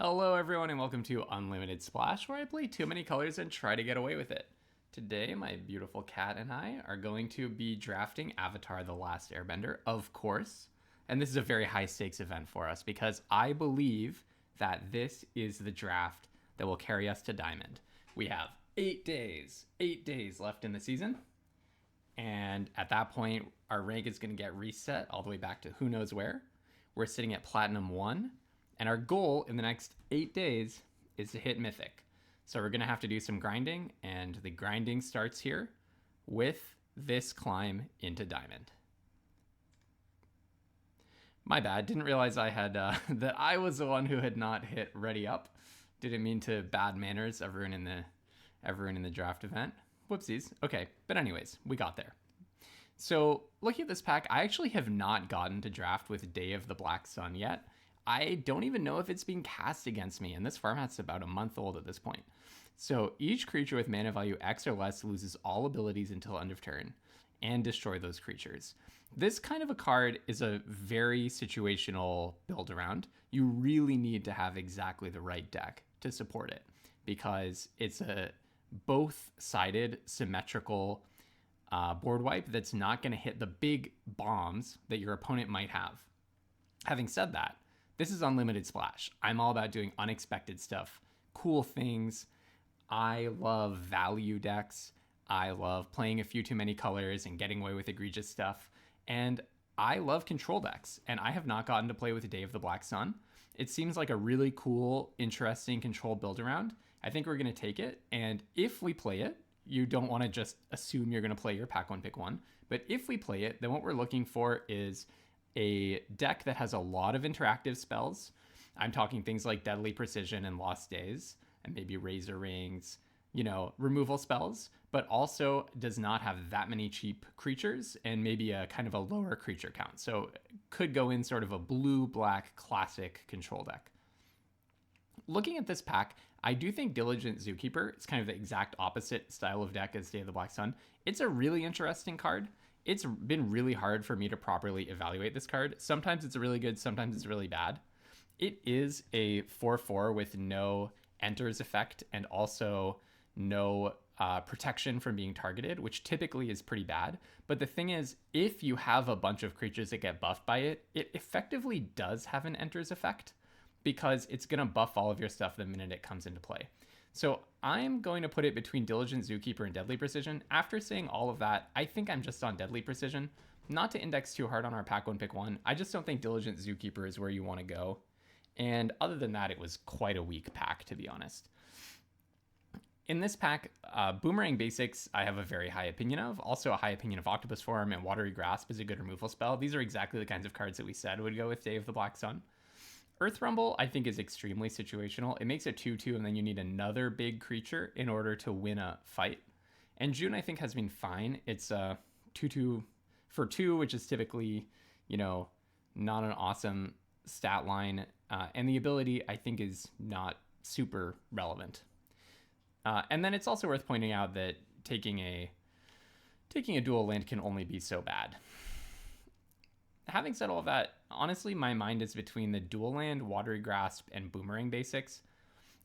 Hello everyone and welcome to Unlimited Splash, where I play too many colors and try to get away with it. Today my beautiful cat and I are going to be drafting Avatar The Last Airbender, of course. And this is a very high stakes event for us because I believe that this is the draft that will carry us to Diamond. We have 8 days left in the season. And at that point, our rank is going to get reset all the way back to who knows where. We're sitting at Platinum 1. And our goal in the next 8 days is to hit Mythic. So we're going to have to do some grinding, and the grinding starts here with this climb into Diamond. My bad, didn't realize I had that I was the one who had not hit ready up. Didn't mean to bad manners everyone in the draft event. Whoopsies. Okay, but anyways, we got there. So looking at this pack, I actually have not gotten to draft with Day of the Black Sun yet. I don't even know if it's being cast against me, and this format's about a month old at this point. So each creature with mana value X or less loses all abilities until end of turn, and destroy those creatures. This kind of a card is a very situational build around. You really need to have exactly the right deck to support it, because it's a both-sided symmetrical board wipe that's not going to hit the big bombs that your opponent might have. Having said that, this is Unlimited Splash. I'm all about doing unexpected stuff, cool things. I love value decks. I love playing a few too many colors and getting away with egregious stuff. And I love control decks, and I have not gotten to play with Day of the Black Sun. It seems like a really cool, interesting control build around. I think we're going to take it, and if we play it, you don't want to just assume you're going to play your pack one, pick one. But if we play it, then what we're looking for is a deck that has a lot of interactive spells. I'm talking things like Deadly Precision and Lost Days, and maybe Razor Rings, removal spells, but also does not have that many cheap creatures and maybe a kind of a lower creature count. So could go in sort of a blue-black classic control deck. Looking at this pack, I do think Diligent Zookeeper is kind of the exact opposite style of deck as Day of the Black Sun. It's a really interesting card. It's been really hard for me to properly evaluate this card. Sometimes it's really good, sometimes it's really bad. It is a 4/4 with no enters effect and also no protection from being targeted, which typically is pretty bad. But the thing is, if you have a bunch of creatures that get buffed by it, it effectively does have an enters effect because it's going to buff all of your stuff the minute it comes into play. So I'm going to put it between Diligent Zookeeper and Deadly Precision. After saying all of that, I think I'm just on Deadly Precision. Not to index too hard on our pack one, pick one. I just don't think Diligent Zookeeper is where you want to go. And other than that, it was quite a weak pack, to be honest. In this pack, Boomerang Basics, I have a very high opinion of. Also a high opinion of Octopus Form, and Watery Grasp is a good removal spell. These are exactly the kinds of cards that we said would go with Day of the Black Sun. Earth Rumble, I think, is extremely situational. It makes a 2/2, and then you need another big creature in order to win a fight. And June, I think, has been fine. It's a 2/2 for 2, which is typically, not an awesome stat line. And the ability, I think, is not super relevant. And then it's also worth pointing out that taking a dual land can only be so bad. Having said all of that, honestly, my mind is between the dual land, Watery Grasp, and Boomerang Basics.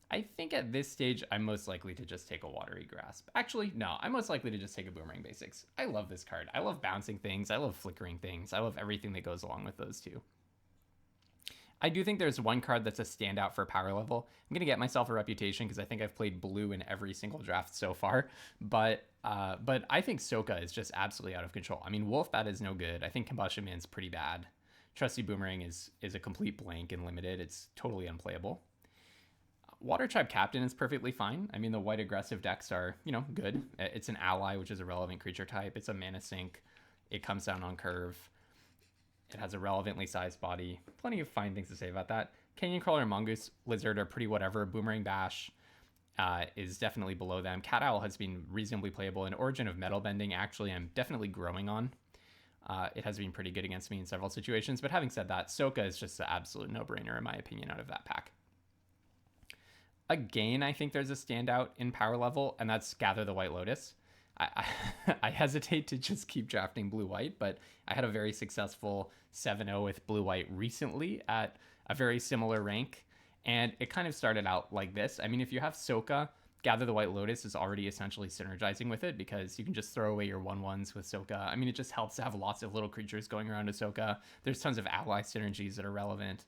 I think at this stage, I'm most likely to just take a Watery Grasp. Actually, no, I'm most likely to just take a Boomerang Basics. I love this card. I love bouncing things. I love flickering things. I love everything that goes along with those two. I do think there's one card that's a standout for power level. I'm going to get myself a reputation because I think I've played blue in every single draft so far. But I think Soka is just absolutely out of control. I mean, Wolfbat is no good. I think Combustion Man's pretty bad. Trusty Boomerang is a complete blank and limited. It's totally unplayable. Water Tribe Captain is perfectly fine. I mean, the white aggressive decks are, good. It's an ally, which is a relevant creature type. It's a mana sink. It comes down on curve. It has a relevantly sized body. Plenty of fine things to say about that. Canyon Crawler and Mongoose Lizard are pretty whatever. Boomerang Bash is definitely below them. Cat Owl has been reasonably playable. And Origin of Metal Bending, actually, I'm definitely growing on. It has been pretty good against me in several situations. But having said that, Soka is just an absolute no-brainer, in my opinion, out of that pack. Again, I think there's a standout in power level, and that's Gather the White Lotus. I hesitate to just keep drafting blue-white, but I had a very successful 7-0 with blue-white recently at a very similar rank, And it kind of started out like this. I mean, if you have Soka, Gather the White Lotus is already essentially synergizing with it because you can just throw away your 1/1s with Soka. I mean, it just helps to have lots of little creatures going around to Soka. There's tons of ally synergies that are relevant.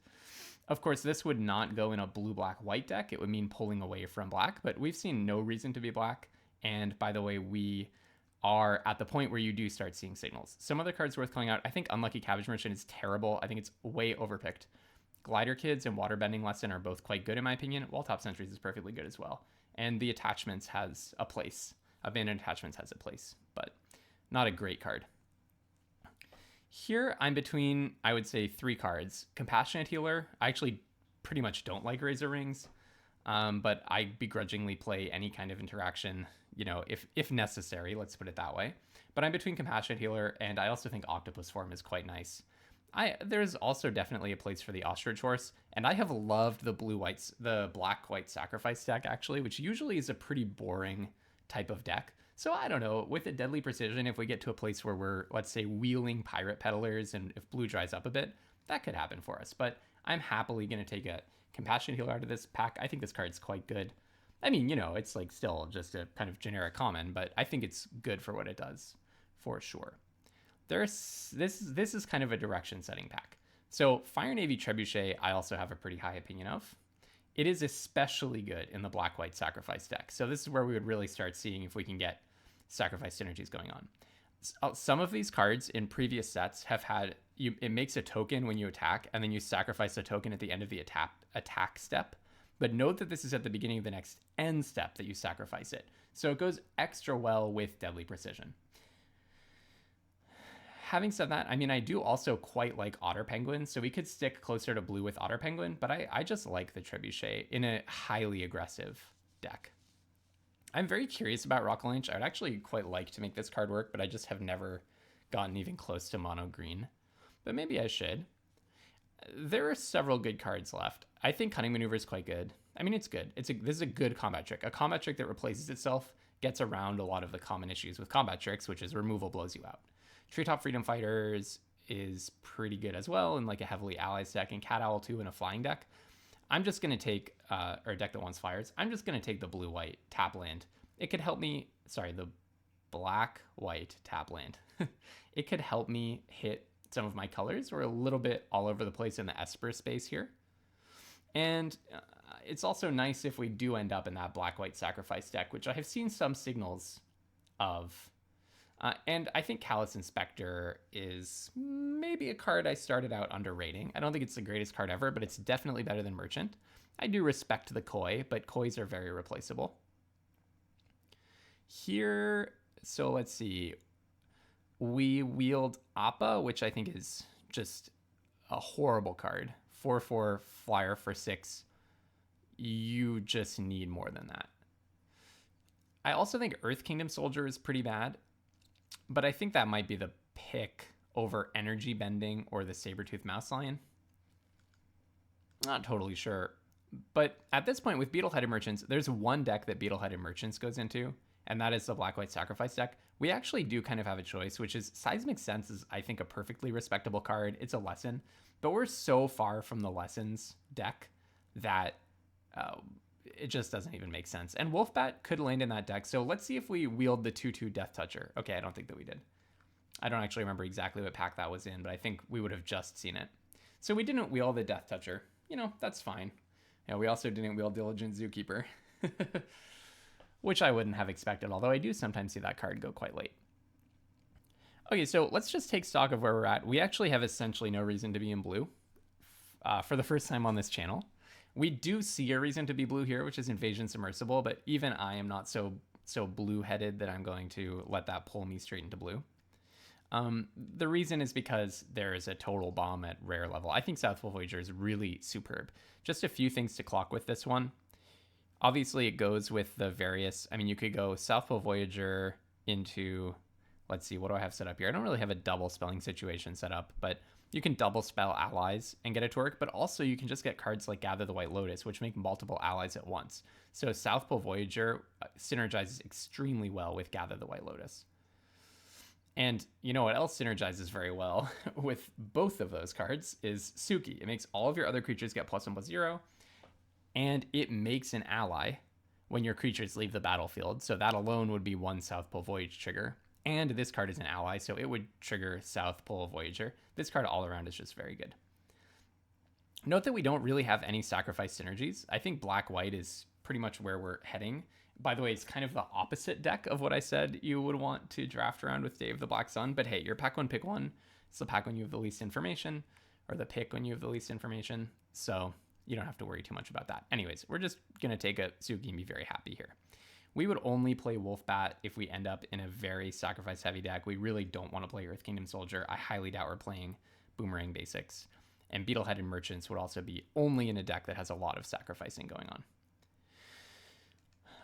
Of course, this would not go in a blue-black-white deck. It would mean pulling away from black, but we've seen no reason to be black. And by the way, we are at the point where you do start seeing signals. Some other cards worth calling out. I think Unlucky Cabbage Merchant is terrible. I think it's way overpicked. Glider Kids and Waterbending Lesson are both quite good in my opinion. Wall-Top Sentries is perfectly good as well. And the Attachments has a place. Abandoned Attachments has a place, but not a great card. Here I'm between, I would say, 3 cards. Compassionate Healer. I actually pretty much don't like Razor Rings, but I begrudgingly play any kind of interaction, if necessary, let's put it that way. But I'm between Compassionate Healer, and I also think Octopus Form is quite nice. There's also definitely a place for the Ostrich Horse, and I have loved the black-white sacrifice deck, actually, which usually is a pretty boring type of deck. So I don't know, with a Deadly Precision, if we get to a place where we're, let's say, wheeling Pirate Peddlers, and if blue dries up a bit, that could happen for us. But I'm happily going to take a Compassionate Healer out of this pack. I think this card's quite good. I mean, it's like still just a kind of generic common, but I think it's good for what it does, for sure. This is kind of a direction-setting pack. So Fire Navy Trebuchet, I also have a pretty high opinion of. It is especially good in the black-white sacrifice deck. So this is where we would really start seeing if we can get sacrifice synergies going on. Some of these cards in previous sets have had, it makes a token when you attack, and then you sacrifice a token at the end of the attack step. But note that this is at the beginning of the next end step that you sacrifice it. So it goes extra well with Deadly Precision. Having said that, I mean, I do also quite like Otter Penguin, so we could stick closer to blue with Otter Penguin, but I just like the Trebuchet in a highly aggressive deck. I'm very curious about Rock Lynch. I would actually quite like to make this card work, but I just have never gotten even close to mono green. But maybe I should. There are several good cards left. I think Cunning Maneuver is quite good. I mean, it's good. This is a good combat trick. A combat trick that replaces itself gets around a lot of the common issues with combat tricks, which is removal blows you out. Treetop Freedom Fighters is pretty good as well in like a heavily allies deck, and Cat Owl 2 in a flying deck. I'm just going to take, or a deck that wants fires. I'm just going to take the blue-white tap land. It could help me, the black-white tap land. It could help me hit some of my colors. We're a little bit all over the place in the Esper space here. And it's also nice if we do end up in that black-white sacrifice deck, which I have seen some signals of. And I think Callous Inspector is maybe a card I started out underrating. I don't think it's the greatest card ever, but it's definitely better than Merchant. I do respect the Koi, but Kois are very replaceable. Here, so let's see. We wield Appa, which I think is just a horrible card. 4/4 flyer for 6. You just need more than that. I also think Earth Kingdom Soldier is pretty bad, but I think that might be the pick over Energy Bending or the Sabertooth Mouse Lion. Not totally sure. But at this point with Beetle-Headed Merchants, there's one deck that Beetle-Headed Merchants goes into, and that is the Black-White Sacrifice deck. We actually do kind of have a choice, which is Seismic Sense is, I think, a perfectly respectable card. It's a lesson, but we're so far from the lessons deck that it just doesn't even make sense. And Wolfbat could land in that deck, so let's see if we wield the 2/2 Death Toucher. Okay, I don't think that we did. I don't actually remember exactly what pack that was in, but I think we would have just seen it. So we didn't wield the Death Toucher. That's fine. Yeah, we also didn't wield Diligent Zookeeper, which I wouldn't have expected, although I do sometimes see that card go quite late. Okay, so let's just take stock of where we're at. We actually have essentially no reason to be in blue for the first time on this channel. We do see a reason to be blue here, which is Invasion Submersible, but even I am not so blue-headed that I'm going to let that pull me straight into blue. The reason is because there is a total bomb at rare level. I think South Pole Voyager is really superb. Just a few things to clock with this one. Obviously, it goes with the various... I mean, you could go South Pole Voyager into... Let's see, what do I have set up here? I don't really have a double spelling situation set up, but you can double spell allies and get it to work, but also you can just get cards like Gather the White Lotus, which make multiple allies at once. So South Pole Voyager synergizes extremely well with Gather the White Lotus. And you know what else synergizes very well with both of those cards is Suki. It makes all of your other creatures get +1/+0. and it makes an ally when your creatures leave the battlefield. So that alone would be one South Pole Voyage trigger. And this card is an ally, so it would trigger South Pole Voyager. This card all around is just very good. Note that we don't really have any sacrifice synergies. I think black-white is pretty much where we're heading. By the way, it's kind of the opposite deck of what I said you would want to draft around with Day of the Black Sun. But hey, your pack one, pick one. It's the pack when you have the least information, or the pick when you have the least information. So you don't have to worry too much about that. Anyways, we're just going to take a Suki and be very happy here. We would only play Wolfbat if we end up in a very sacrifice-heavy deck. We really don't want to play Earth Kingdom Soldier. I highly doubt we're playing Boomerang Basics. And Beetleheaded Merchants would also be only in a deck that has a lot of sacrificing going on.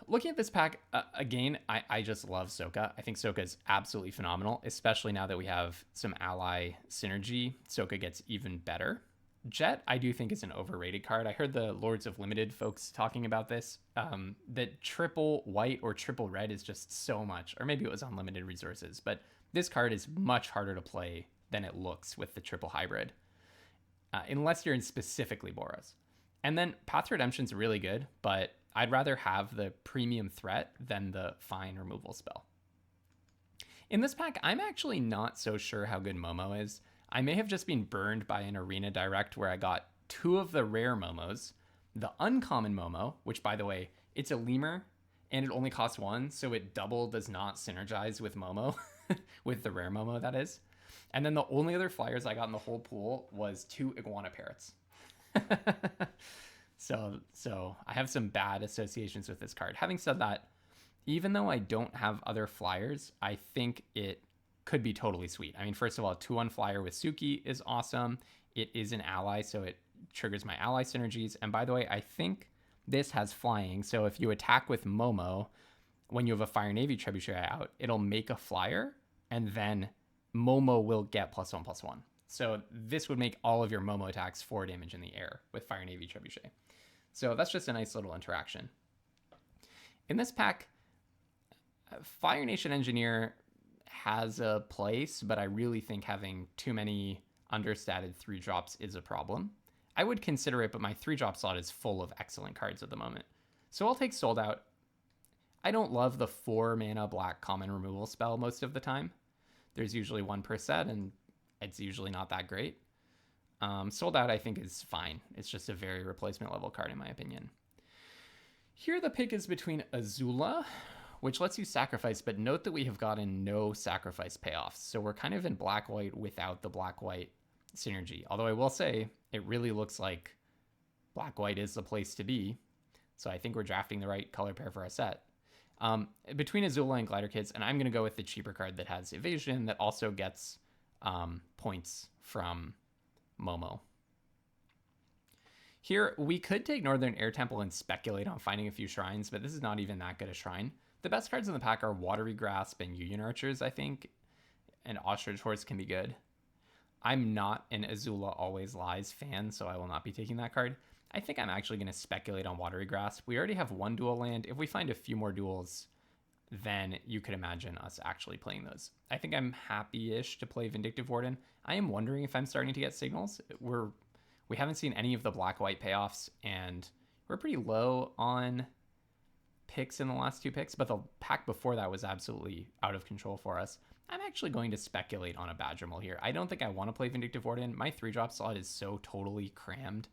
Looking at this pack, again, I just love Soka. I think Soka is absolutely phenomenal, especially now that we have some ally synergy. Soka gets even better. Jet, I do think, is an overrated card. I heard the Lords of Limited folks talking about this, that triple white or triple red is just so much, or maybe it was unlimited resources, but this card is much harder to play than it looks with the triple hybrid, unless you're in specifically Boros. And then Path to Redemption's really good, but I'd rather have the premium threat than the fine removal spell. In this pack, I'm actually not so sure how good Momo is. I may have just been burned by an Arena Direct where I got 2 of the rare Momos, the uncommon Momo, which, by the way, it's a lemur and it only costs 1, so it double does not synergize with Momo, with the rare Momo, that is. And then the only other flyers I got in the whole pool was 2 iguana parrots. So I have some bad associations with this card. Having said that, even though I don't have other flyers, I think it could be totally sweet. I mean, first of all, 2-1 flyer with Suki is awesome. It is an ally, so it triggers my ally synergies. And by the way, I think this has flying. So if you attack with Momo, when you have a Fire Navy Trebuchet out, it'll make a flyer, and then Momo will get +1/+1. So this would make all of your Momo attacks 4 damage in the air with Fire Navy Trebuchet. So that's just a nice little interaction. In this pack, Fire Nation Engineer has a place, but I really think having too many understated 3-drops is a problem. I would consider it, but my 3-drop slot is full of excellent cards at the moment. So I'll take Sold Out. I don't love the 4-mana black common removal spell most of the time. There's usually 1 per set, and it's usually not that great. Sold Out, I think, is fine. It's just a very replacement level card, in my opinion. Here the pick is between Azula, which lets you sacrifice, but note that we have gotten no sacrifice payoffs. So we're kind of in black-white without the black-white synergy. Although I will say, it really looks like black-white is the place to be. So I think we're drafting the right color pair for our set. Between Azula and Glider Kids, and I'm going to go with the cheaper card that has evasion, that also gets points from Momo. Here, we could take Northern Air Temple and speculate on finding a few shrines, but this is not even that good a shrine. The best cards in the pack are Watery Grasp and Union Archers, I think, and Ostrich Horse can be good. I'm not an Azula Always Lies fan, so I will not be taking that card. I think I'm actually going to speculate on Watery Grasp. We already have 1 dual land. If we find a few more duels, then you could imagine us actually playing those. I think I'm happy-ish to play Vindictive Warden. I am wondering if I'm starting to get signals. We haven't seen any of the black-white payoffs, and we're pretty low on picks in the last 2 picks, but the pack before that was absolutely out of control for us. I'm actually going to speculate on a Badgermole here. I don't think I want to play Vindictive Warden. My 3-drop slot is so totally crammed.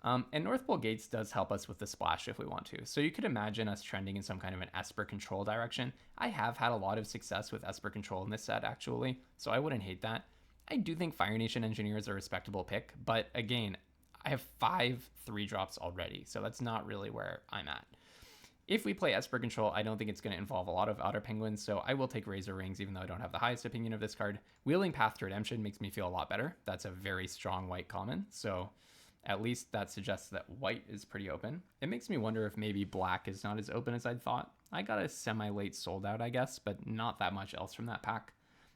And North Pole Gates does help us with the splash if we want to. So you could imagine us trending in some kind of an Esper control direction. I have had a lot of success with Esper control in this set, actually, so I wouldn't hate that. I do think Fire Nation Engineer is a respectable pick, but again, I have 5 3-drops already, so that's not really where I'm at. If we play Esper Control, I don't think it's going to involve a lot of Outer Penguins, so I will take Razor Rings, even though I don't have the highest opinion of this card. Wielding Path to Redemption makes me feel a lot better. That's a very strong white common, so at least that suggests that white is pretty open. It makes me wonder if maybe black is not as open as I'd thought. I got a semi-late Sold Out, I guess, but not that much else from that pack.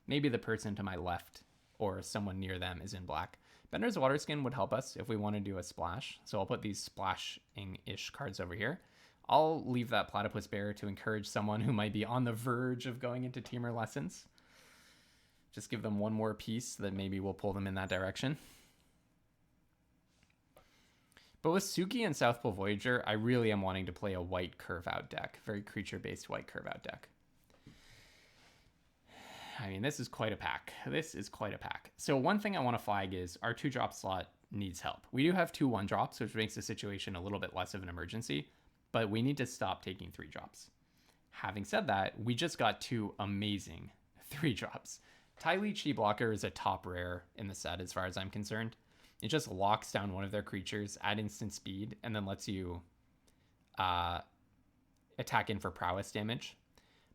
Maybe the person to my left or someone near them is in black. Bender's Waterskin would help us if we want to do a splash, so I'll put these splashing-ish cards over here. I'll leave that Platypus Bear to encourage someone who might be on the verge of going into Teamer Lessons. Just give them 1 more piece that maybe will pull them in that direction. But with Suki and South Pole Voyager, I really am wanting to play a white curve out deck. Very creature-based white curve out deck. I mean, this is quite a pack. This is quite a pack. So one thing I want to flag is our 2-drop slot needs help. We do have 2 1-drops, which makes the situation a little bit less of an emergency, but we need to stop taking 3-drops. Having said that, we just got 2 amazing 3-drops. Ty Lee Chi Blocker is a top rare in the set as far as I'm concerned. It just locks down one of their creatures at instant speed and then lets you attack in for prowess damage.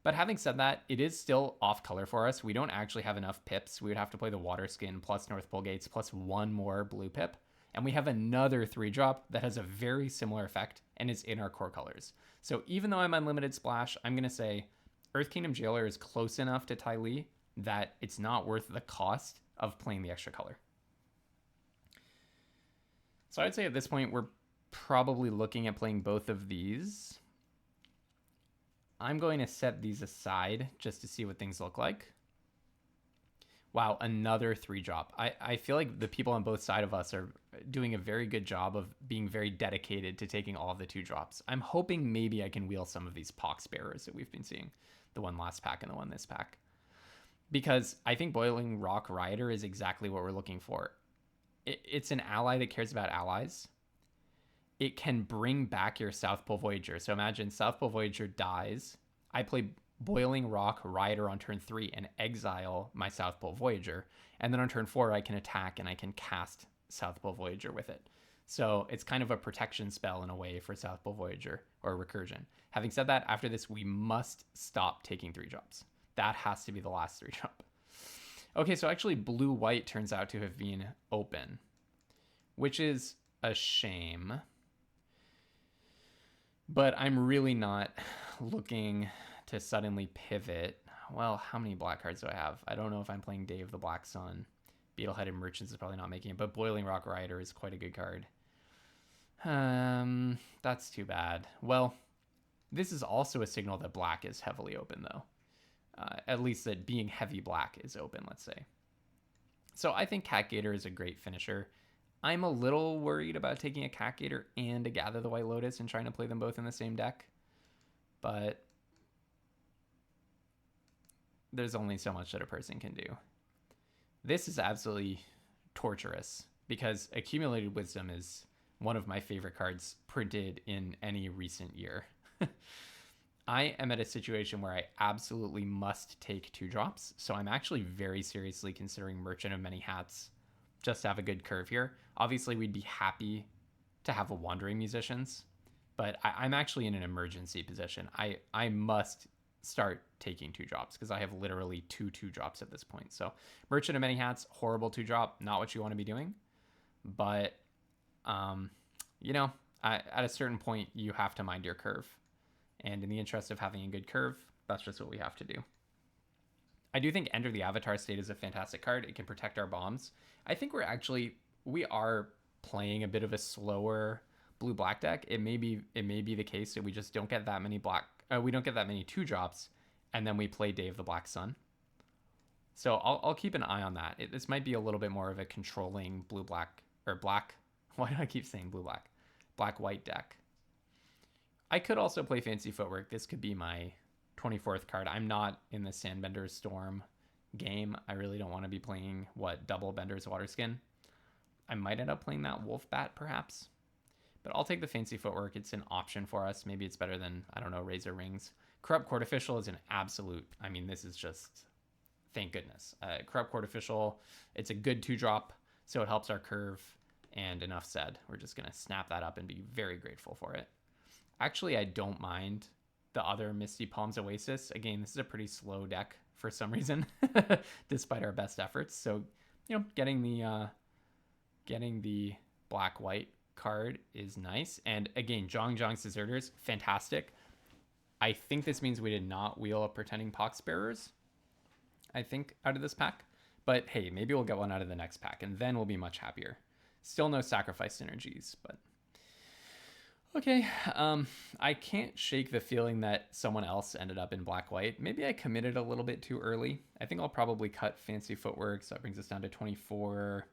But having said that, it is still off color for us. We don't actually have enough pips. We would have to play the Water Skin plus North Pole Gates plus 1 more blue pip. And we have another 3-drop that has a very similar effect and is in our core colors. So even though I'm unlimited splash, I'm going to say Earth Kingdom Jailer is close enough to Ty Lee that it's not worth the cost of playing the extra color. So I'd say at this point, we're probably looking at playing both of these. I'm going to set these aside just to see what things look like. Wow, another 3-drop. I feel like the people on both sides of us are doing a very good job of being very dedicated to taking all of the 2-drops. I'm hoping maybe I can wheel some of these Pox Bearers that we've been seeing. The one last pack and the one this pack. Because I think Boiling Rock Rioter is exactly what we're looking for. It's an ally that cares about allies. It can bring back your South Pole Voyager. So imagine South Pole Voyager dies. I play Boiling Rock Rioter on turn 3 and exile my South Pole Voyager. And then on turn 4, I can attack and I can cast South Pole Voyager with it. So it's kind of a protection spell in a way for South Pole Voyager or Recursion. Having said that, after this, we must stop taking 3-drops. That has to be the last 3-drop. Okay, so actually blue-white turns out to have been open, which is a shame. But I'm really not looking to suddenly pivot. Well, how many black cards do I have? I don't know if I'm playing Day of the Black Sun. Beetleheaded Merchants is probably not making it, but Boiling Rock Rider is quite a good card. That's too bad. Well, this is also a signal that black is heavily open, though. At least that being heavy black is open, let's say. So I think Cat Gator is a great finisher. I'm a little worried about taking a Cat Gator and a Gather the White Lotus and trying to play them both in the same deck. But there's only so much that a person can do. This is absolutely torturous because Accumulated Wisdom is one of my favorite cards printed in any recent year. I am at a situation where I absolutely must take 2-drops, so I'm actually very seriously considering Merchant of Many Hats just to have a good curve here. Obviously, we'd be happy to have a Wandering Musicians, but I'm actually in an emergency position. I must start taking 2-drops because I have literally 2 2-drops at this point. So Merchant of Many Hats, horrible 2-drop, not what you want to be doing. But, you know, at a certain point, you have to mind your curve. And in the interest of having a good curve, that's just what we have to do. I do think Enter the Avatar State is a fantastic card. It can protect our bombs. I think we are playing a bit of a slower blue-black deck. It may be the case that we just don't get that many we don't get that many 2-drops, and then we play Day of the Black Sun. So I'll keep an eye on that. This might be a little bit more of a controlling blue-black, or black, why do I keep saying blue-black? Black-white deck. I could also play Fancy Footwork. This could be my 24th card. I'm not in the Sandbender's Storm game. I really don't want to be playing, double Bender's Waterskin. I might end up playing that Wolf Bat, perhaps. But I'll take the Fancy Footwork. It's an option for us. Maybe it's better than, I don't know, Razor Rings. Corrupt Court Official is an absolute, I mean, this is just, thank goodness. Corrupt Court Official, it's a good 2-drop, so it helps our curve. And enough said. We're just going to snap that up and be very grateful for it. Actually, I don't mind the other Misty Palms Oasis. Again, this is a pretty slow deck for some reason, despite our best efforts. So, you know, getting the black-white card is nice. And again, Zhang's Deserters, fantastic. I think this means we did not wheel a Pretending Pox Bearers, I think, out of this pack. But hey, maybe we'll get one out of the next pack, and then we'll be much happier. Still no sacrifice synergies, but... Okay, I can't shake the feeling that someone else ended up in black-white. Maybe I committed a little bit too early. I think I'll probably cut Fancy Footwork, so that brings us down to 24.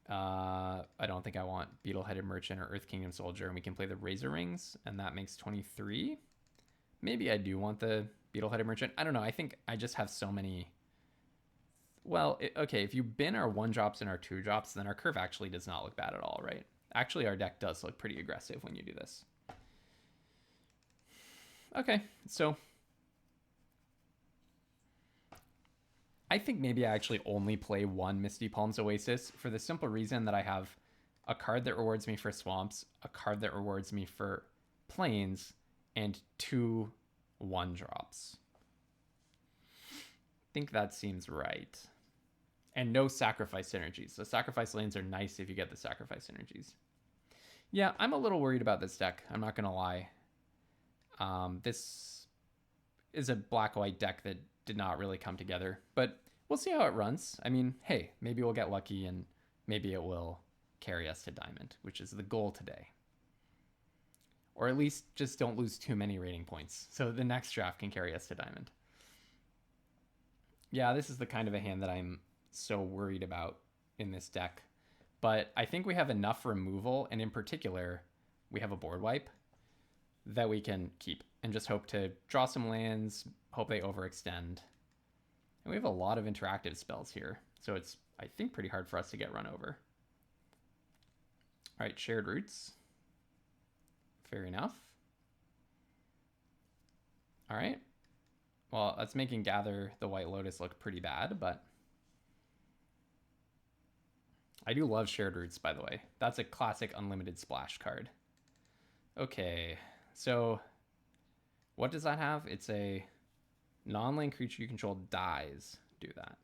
I don't think I want Beetle-Headed Merchant or Earth Kingdom Soldier, and we can play the Razor Rings, and that makes 23. Maybe I do want the Beetle-Headed Merchant. I don't know. I think I just have so many. Well, okay, if you bin our 1-drops and our 2-drops, then our curve actually does not look bad at all, right? Actually, our deck does look pretty aggressive when you do this. Okay, so I think maybe I actually only play 1 Misty Palms Oasis for the simple reason that I have a card that rewards me for swamps, a card that rewards me for plains, and 2 1-drops. I think that seems right. And no sacrifice synergies. So sacrifice lands are nice if you get the sacrifice synergies. Yeah, I'm a little worried about this deck. I'm not going to lie. This is a black-white deck that did not really come together. But we'll see how it runs. I mean, hey, maybe we'll get lucky and maybe it will carry us to Diamond, which is the goal today. Or at least just don't lose too many rating points so the next draft can carry us to Diamond. Yeah, this is the kind of a hand that I'm so worried about in this deck. But I think we have enough removal, and in particular, we have a board wipe that we can keep and just hope to draw some lands, hope they overextend. And we have a lot of interactive spells here, so it's, I think, pretty hard for us to get run over. All right, Shared Roots. Fair enough. All right. Well, that's making Gather the White Lotus look pretty bad, but I do love Shared Roots, by the way. That's a classic unlimited splash card. Okay, so what does that have? It's a non-land creature you control dies. Do that.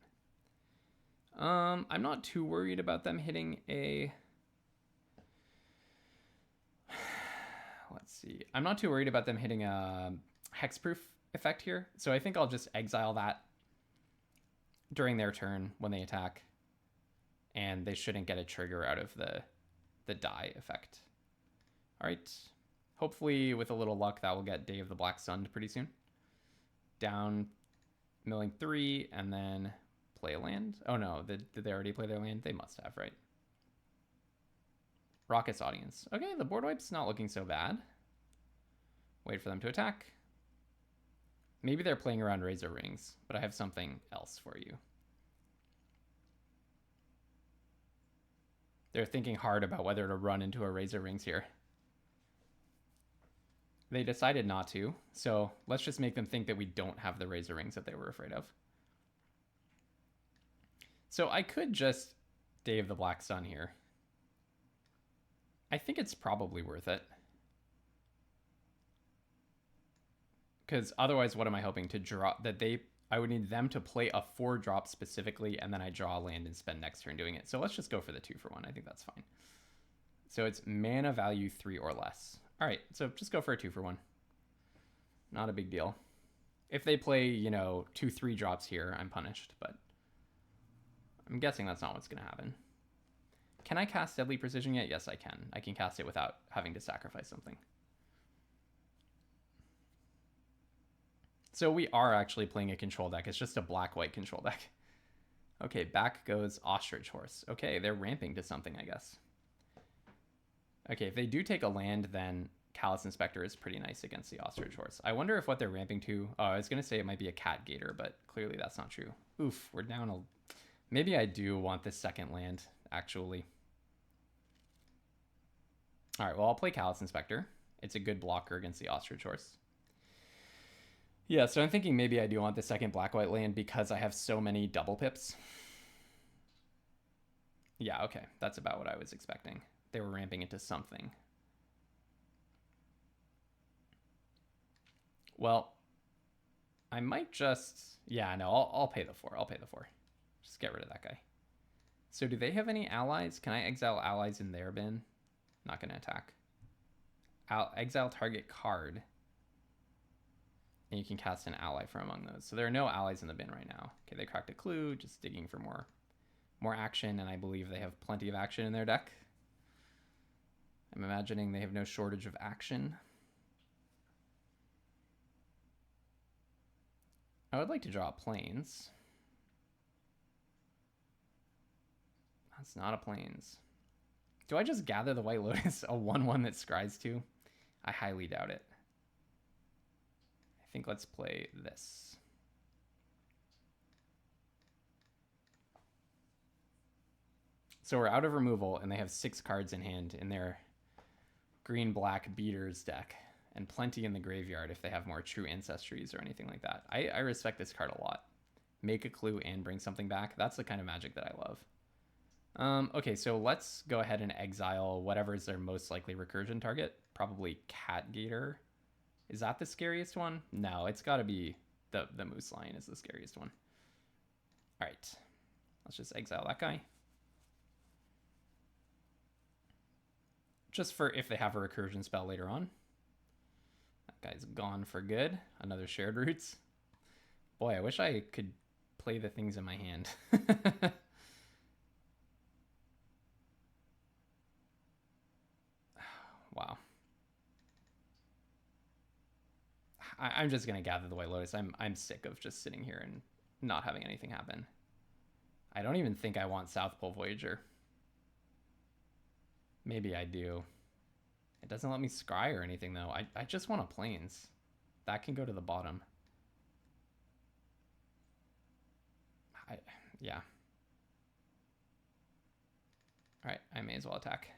I'm not too worried about them hitting a... Let's see. I'm not too worried about them hitting a hexproof effect here. So I think I'll just exile that during their turn when they attack. And they shouldn't get a trigger out of the die effect. All right. Hopefully, with a little luck, that will get Day of the Black Sun pretty soon. Down, milling 3, and then play a land. Oh no, did they already play their land? They must have, right? Rocket's Audience. Okay, the board wipe's not looking so bad. Wait for them to attack. Maybe they're playing around Razor Rings, but I have something else for you. They're thinking hard about whether to run into a Razor Rings here. They decided not to, so let's just make them think that we don't have the Razor Rings that they were afraid of. So I could just Day of the Black Sun here. I think it's probably worth it. Because otherwise, what am I hoping to draw? I would need them to play a 4-drop specifically, and then I draw a land and spend next turn doing it. So let's just go for the 2-for-1. I think that's fine. So it's mana value 3 or less. All right, so just go for a 2-for-1. Not a big deal. If they play, 2 3-drops here, I'm punished, but I'm guessing that's not what's going to happen. Can I cast Deadly Precision yet? Yes, I can. I can cast it without having to sacrifice something. So we are actually playing a control deck. It's just a black-white control deck. Okay, back goes Ostrich Horse. Okay, they're ramping to something, I guess. Okay, if they do take a land, then Callous Inspector is pretty nice against the Ostrich Horse. I wonder if what they're ramping to... Oh, I was going to say it might be a Cat Gator, but clearly that's not true. Oof, we're down a... Maybe I do want this second land, actually. All right, well, I'll play Callous Inspector. It's a good blocker against the Ostrich Horse. Yeah, so I'm thinking maybe I do want the second black-white land because I have so many double pips. Yeah, okay. That's about what I was expecting. They were ramping into something. Well, I might just... Yeah, no, I'll pay the 4. I'll pay the 4. Just get rid of that guy. So do they have any allies? Can I exile allies in their bin? Not going to attack. Exile target card. And you can cast an ally from among those. So there are no allies in the bin right now. Okay, they cracked a clue, just digging for more action, and I believe they have plenty of action in their deck. I'm imagining they have no shortage of action. I would like to draw planes. It's not a plains. Do I just gather the White Lotus, a 1/1 that scries to? I highly doubt it. I think let's play this. So we're out of removal, and they have 6 cards in hand in their green-black beaters deck, and plenty in the graveyard if they have more true ancestries or anything like that. I respect this card a lot. Make a clue and bring something back. That's the kind of Magic that I love. Okay, so let's go ahead and exile whatever is their most likely recursion target. Probably Catgator. Is that the scariest one? No, it's got to be the Moose Lion is the scariest one. All right, let's just exile that guy. Just for if they have a recursion spell later on. That guy's gone for good. Another Shared Roots. Boy, I wish I could play the things in my hand. Wow. I'm just going to gather the White Lotus. I'm sick of just sitting here and not having anything happen. I don't even think I want South Pole Voyager. Maybe I do. It doesn't let me scry or anything, though. I just want a plains. That can go to the bottom. Yeah. All right, I may as well attack.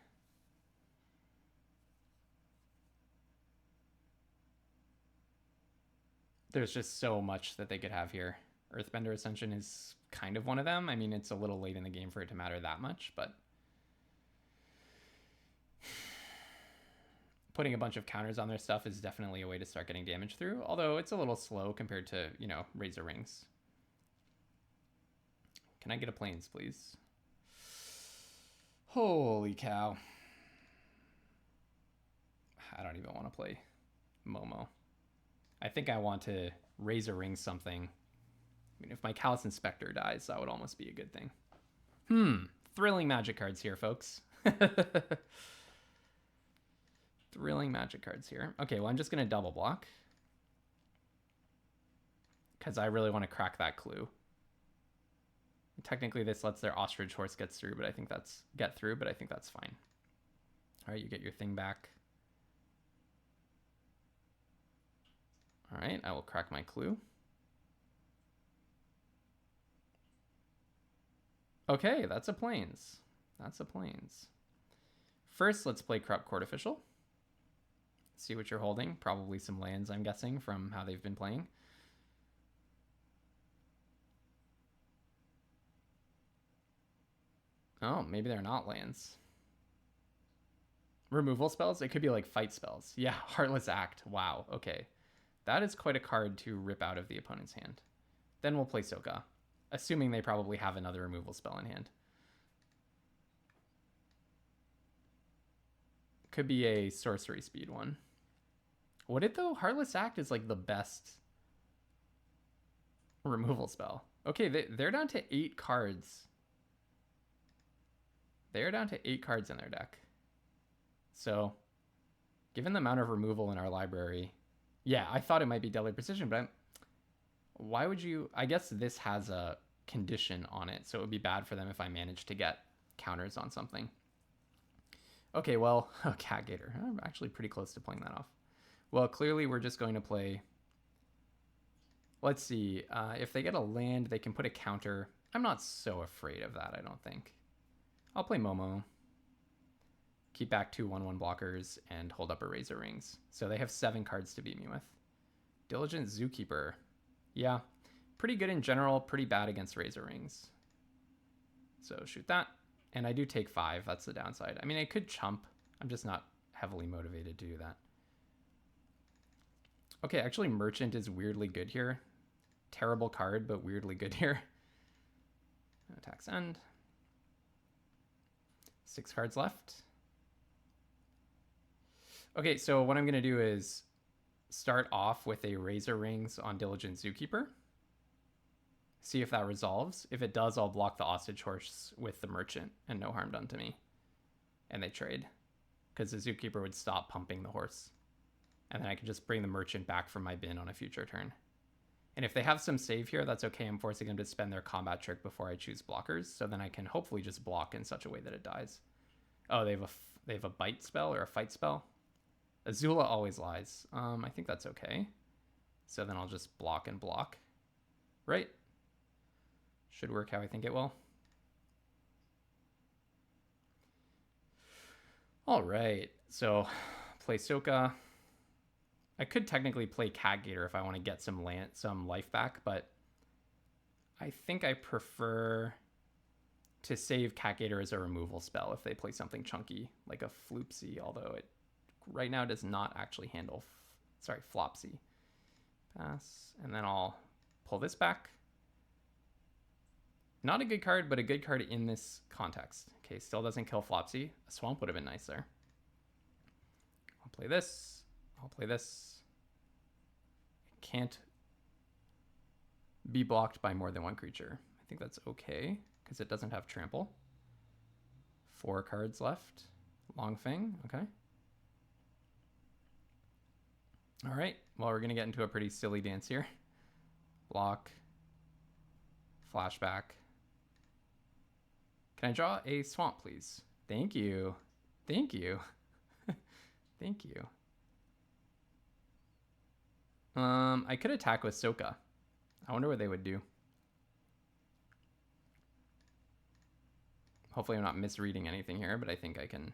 There's just so much that they could have here. Earthbender Ascension is kind of one of them. I mean, it's a little late in the game for it to matter that much, but putting a bunch of counters on their stuff is definitely a way to start getting damage through, although it's a little slow compared to, you know, Razor Rings. Can I get a plains, please? Holy cow. I don't even want to play Momo. I think I want to Razor Ring something. I mean, if my Callous Inspector dies, that would almost be a good thing. Thrilling Magic cards here, folks. Thrilling Magic cards here. Okay, well, I'm just going to double block. Because I really want to crack that clue. Technically, this lets their Ostrich Horse get through, but I think that's fine. All right, you get your thing back. All right, I will crack my clue. Okay, that's a plains. That's a plains. First, let's play Corrupt Court Official. See what you're holding. Probably some lands, I'm guessing, from how they've been playing. Oh, maybe they're not lands. Removal spells? It could be like fight spells. Yeah, Heartless Act. Wow, okay. That is quite a card to rip out of the opponent's hand. Then we'll play Soka, assuming they probably have another removal spell in hand. Could be a sorcery speed one. Would it though? Heartless Act is like the best removal spell. Okay, they're down to 8 cards. They're down to 8 cards in their deck. So, given the amount of removal in our library, yeah, I thought it might be Deadly Precision, but why would you? I guess this has a condition on it, so it would be bad for them if I managed to get counters on something. Okay, well, Catgator. I'm actually pretty close to playing that off. Well, clearly we're just going to play. Let's see. If they get a land, they can put a counter. I'm not so afraid of that, I don't think. I'll play Momo. Keep back 2 1/1 blockers and hold up a Razor Rings. So they have 7 cards to beat me with. Diligent Zookeeper. Yeah, pretty good in general, pretty bad against Razor Rings. So shoot that. And I do take 5, that's the downside. I mean, I could chump. I'm just not heavily motivated to do that. Okay, actually Merchant is weirdly good here. Terrible card, but weirdly good here. Attacks end. 6 cards left. Okay, so what I'm going to do is start off with a Razor Rings on Diligent Zookeeper. See if that resolves. If it does, I'll block the Ostrich Horse with the Merchant and no harm done to me. And they trade. Because the Zookeeper would stop pumping the horse. And then I can just bring the Merchant back from my bin on a future turn. And if they have some save here, that's okay. I'm forcing them to spend their combat trick before I choose blockers, so then I can hopefully just block in such a way that it dies. Oh, they have a bite spell or a fight spell. Azula always lies. I think that's okay. So then I'll just block and block. Right? Should work how I think it will. All right. So play Soka. I could technically play Cat Gator if I want to get some life back, but I think I prefer to save Cat Gator as a removal spell if they play something chunky like a Floopsy, although it right now does not actually handle, Flopsy. Pass, and then I'll pull this back. Not a good card, but a good card in this context. Okay, still doesn't kill Flopsy. A Swamp would have been nice there. I'll play this. I'll play this. It can't be blocked by more than one creature. I think that's okay because it doesn't have trample. 4 cards left. Long Fang, okay. All right, well, we're gonna get into a pretty silly dance here. Block. Flashback. Can I draw a Swamp, please? Thank you. Thank you. Thank you. I could attack with Soka. I wonder what they would do. Hopefully I'm not misreading anything here, but I think I can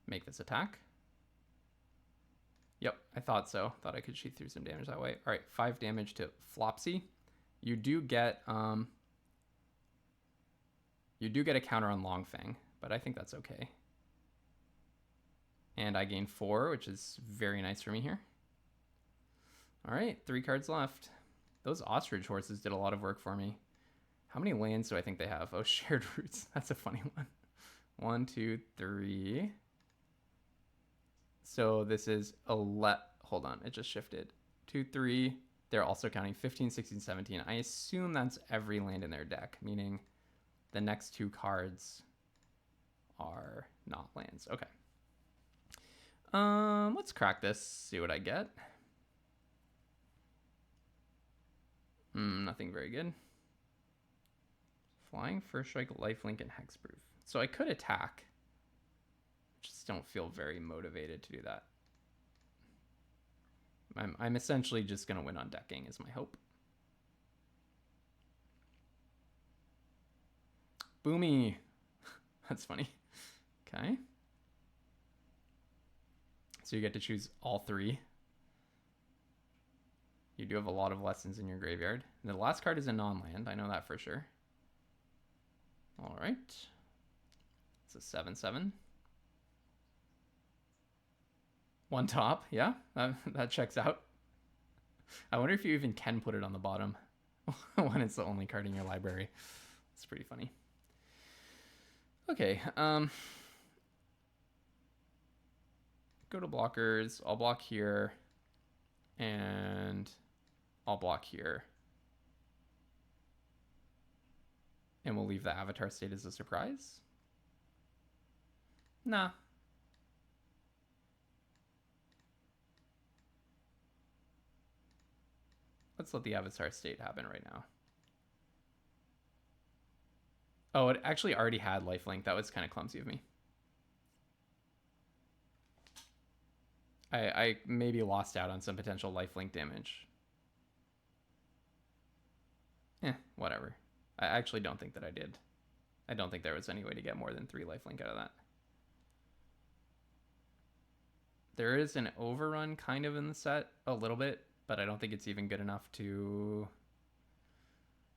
make this attack. Yep, I thought so. Thought I could shoot through some damage that way. All right, 5 damage to Flopsy. You do get a counter on Long Fang, but I think that's okay. And I gain 4, which is very nice for me here. All right, 3 cards left. Those ostrich horses did a lot of work for me. How many lands do I think they have? Oh, shared roots. That's a funny one. 1, 2, 3. So this is hold on, it just shifted. 2, 3. They're also counting 15, 16, 17. I assume that's every land in their deck, meaning the next 2 cards are not lands. Okay. Let's crack this, see what I get. Nothing very good. Flying, First Strike, Lifelink, and Hexproof. So I could attack. Just don't feel very motivated to do that. I'm essentially just going to win on decking is my hope. Boomy. That's funny. Okay. So you get to choose all 3. You do have a lot of lessons in your graveyard. And the last card is a non-land. I know that for sure. All right. It's a 7/7. 1 top. Yeah, that checks out. I wonder if you even can put it on the bottom when it's the only card in your library. It's pretty funny. Okay. Go to blockers. I'll block here. And I'll block here. And we'll leave the avatar state as a surprise. Nah. Let's let the avatar state happen right now. Oh, it actually already had lifelink. That was kind of clumsy of me. I maybe lost out on some potential lifelink damage. Whatever. I actually don't think that I did. I don't think there was any way to get more than 3 lifelink out of that. There is an overrun kind of in the set, a little bit, but I don't think it's even good enough to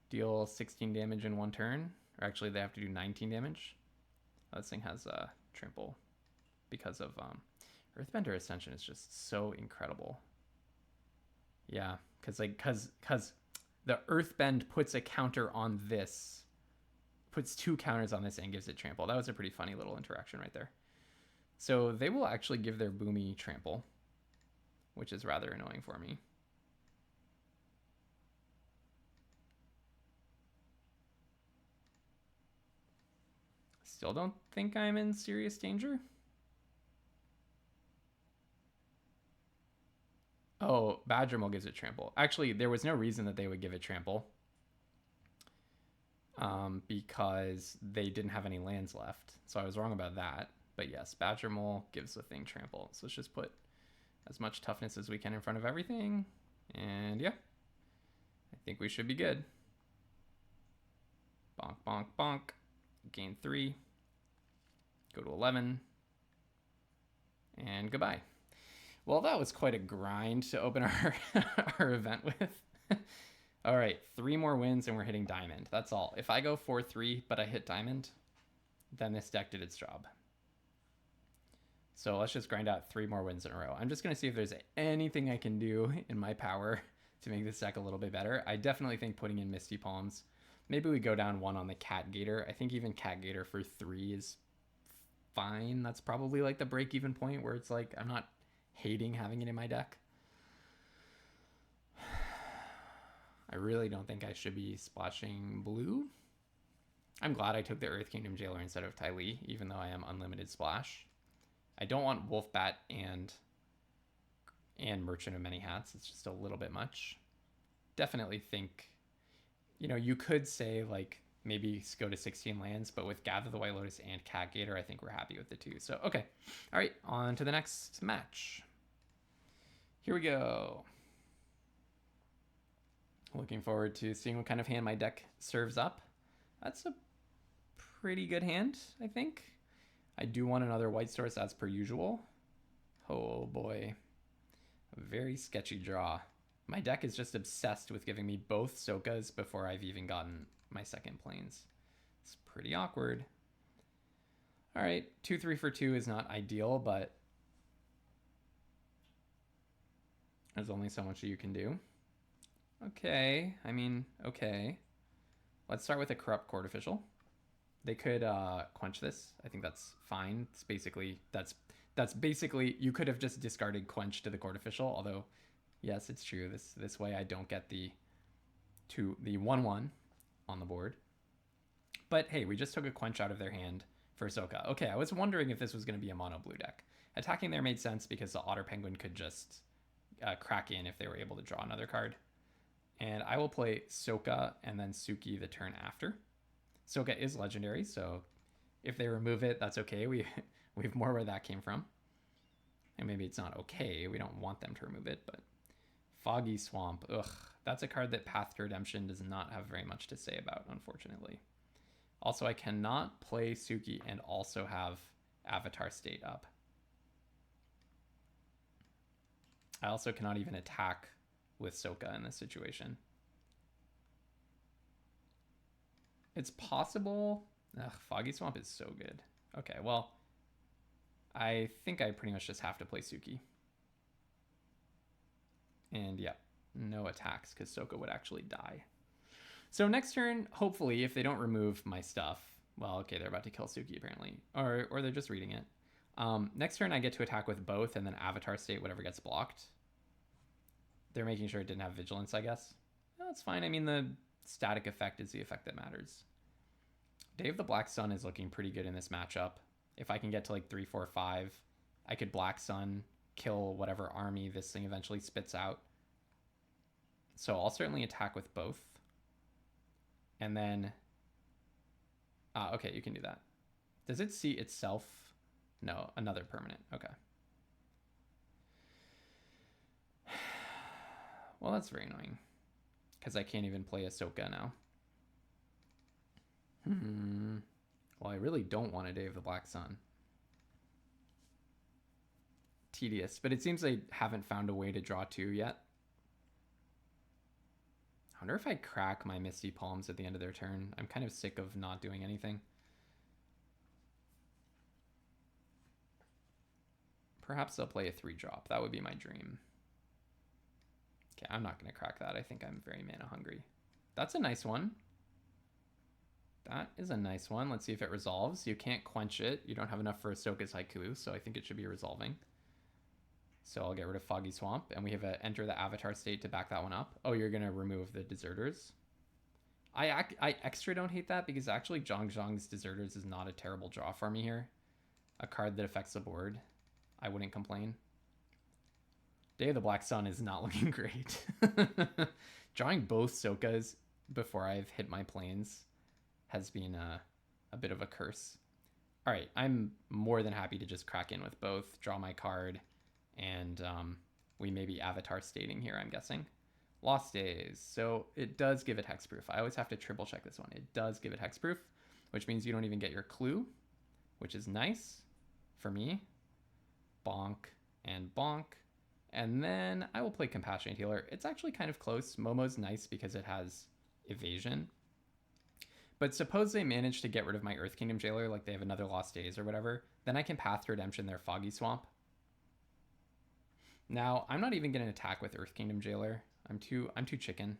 deal 16 damage in 1 turn. Or actually, they have to do 19 damage. This thing has trample because of Earthbender Ascension is just so incredible. Yeah, because the Earthbend puts a counter on this, puts 2 counters on this and gives it trample. That was a pretty funny little interaction right there. So they will actually give their Boomy trample, which is rather annoying for me. Still don't think I'm in serious danger. Oh, Badgermole gives it trample. Actually, there was no reason that they would give it trample. Because they didn't have any lands left. So I was wrong about that. But yes, Badgermole gives the thing trample. So let's just put as much toughness as we can in front of everything. And yeah, I think we should be good. Bonk, bonk, bonk. Gain 3. Go to 11. And goodbye. Well, that was quite a grind to open our event with. All right, 3 more wins and we're hitting diamond. That's all. If I go 4-3 but I hit diamond, then this deck did its job. So let's just grind out 3 more wins in a row. I'm just going to see if there's anything I can do in my power to make this deck a little bit better. I definitely think putting in Misty Palms. Maybe we go down 1 on the Cat Gator. I think even Cat Gator for 3 is fine. That's probably like the break-even point where it's like I'm not hating having it in my deck. I really don't think I should be splashing blue. I'm glad I took the Earth Kingdom Jailer instead of Ty Lee, even though I am unlimited splash. I don't want Wolfbat and Merchant of Many Hats. It's just a little bit much. Definitely think, you know, you could say like maybe go to 16 lands, but with Gather the White Lotus and Cat Gator, I think we're happy with the 2. So, okay. All right, on to the next match. Here we go. Looking forward to seeing what kind of hand my deck serves up. That's a pretty good hand, I think. I do want another white source as per usual. Oh boy. A very sketchy draw. My deck is just obsessed with giving me both Sokas before I've even gotten my second planes. It's pretty awkward. All right, 2-3 for 2 is not ideal, but there's only so much you can do. Okay, I mean, okay. Let's start with a Corrupt Court Official. They could quench this. I think that's fine. It's basically that's basically, you could have just discarded Quench to the Court Official, although yes, it's true. This way I don't get the 1/1 on the board. But hey, we just took a Quench out of their hand for Soka. Okay, I was wondering if this was going to be a mono blue deck. Attacking there made sense because the Otter Penguin could just crack in if they were able to draw another card. And I will play Soka and then Suki the turn after. Soka is legendary, so if they remove it, that's okay. We have more where that came from. And maybe it's not okay. We don't want them to remove it, but Foggy Swamp. Ugh, that's a card that Path to Redemption does not have very much to say about, unfortunately. Also, I cannot play Suki and also have Avatar State up. I also cannot even attack with Soka in this situation. It's possible. Ugh, Foggy Swamp is so good. Okay, well, I think I pretty much just have to play Suki. And yeah, no attacks because Soka would actually die. So next turn, hopefully, if they don't remove my stuff, well, okay, they're about to kill Suki apparently, or they're just reading it. Next turn, I get to attack with both, and then Avatar State, whatever gets blocked. They're making sure it didn't have Vigilance, I guess. No, that's fine. I mean, the static effect is the effect that matters. Dave the Black Sun is looking pretty good in this matchup. If I can get to like 3, 4, 5, I could Black Sun, kill whatever army this thing eventually spits out. So I'll certainly attack with both. And then, okay, you can do that. Does it see itself? No, another permanent. Okay. Well, that's very annoying because I can't even play Ahsoka now. Well, I really don't want a Day of the Black Sun. Tedious, but it seems they haven't found a way to draw 2 yet. I wonder if I crack my Misty Palms at the end of their turn. I'm kind of sick of not doing anything. Perhaps they'll play a 3-drop. That would be my dream. Okay, I'm not going to crack that. I think I'm very mana hungry. That's a nice one. That is a nice one. Let's see if it resolves. You can't quench it. You don't have enough for Ahsoka's Haiku, so I think it should be resolving. So I'll get rid of Foggy Swamp, and we have a enter the Avatar State to back that one up. Oh, you're going to remove the Deserters. I extra don't hate that because actually Zhang's Deserters is not a terrible draw for me here. A card that affects the board. I wouldn't complain. Day of the Black Sun is not looking great. Drawing both Sokas before I've hit my planes has been a bit of a curse. All right, I'm more than happy to just crack in with both, draw my card, and we may be avatar stating here, I'm guessing. Lost Days. So it does give it hexproof. I always have to triple check this one. It does give it hexproof, which means you don't even get your clue, which is nice for me. Bonk and bonk. And then I will play Compassionate Healer. It's actually kind of close. Momo's nice because it has evasion. But suppose they manage to get rid of my Earth Kingdom Jailer, like they have another Lost Days or whatever, then I can Path to Redemption their Foggy Swamp. Now, I'm not even going to attack with Earth Kingdom Jailer. I'm too chicken.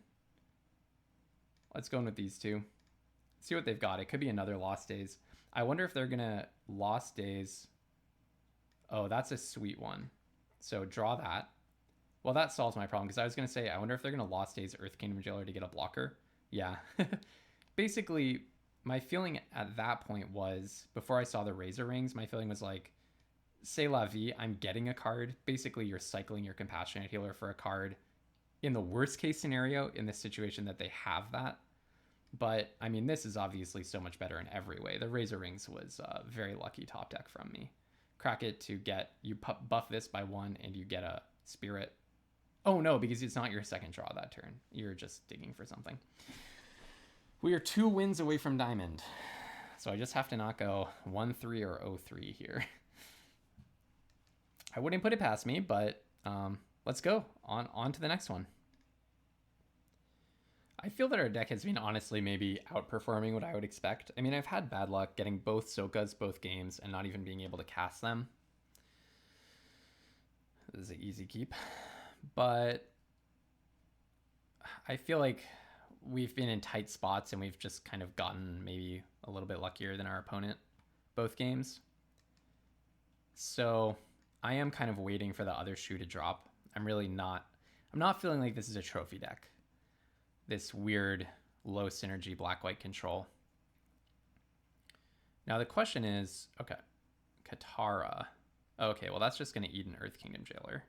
Let's go in with these two. See what they've got. It could be another Lost Days. I wonder if they're going to Lost Days. Oh, that's a sweet one. So draw that. Well, that solves my problem because I was going to say, I wonder if they're going to Lost Days Earth Kingdom Jailer to get a blocker. Yeah. Basically, my feeling at that point was, before I saw the Razor Rings, my feeling was like, c'est la vie, I'm getting a card. Basically, you're cycling your Compassionate Healer for a card in the worst case scenario in this situation that they have that. But, I mean, this is obviously so much better in every way. The Razor Rings was a very lucky top deck from me. Crack it to get, you buff this by 1 and you get a Spirit. Oh no, because it's not your second draw that turn. You're just digging for something. We are 2 wins away from Diamond. So I just have to not go 1-3 or 0-3 here. I wouldn't put it past me, but let's go on to the next one. I feel that our deck has been honestly maybe outperforming what I would expect. I mean, I've had bad luck getting both Sokas both games and not even being able to cast them. This is an easy keep. But I feel like we've been in tight spots and we've just kind of gotten maybe a little bit luckier than our opponent both games. So I am kind of waiting for the other shoe to drop. I'm not feeling like this is a trophy deck. This weird low synergy black-white control. Now the question is, okay, Katara. Okay, well that's just going to eat an Earth Kingdom Jailer.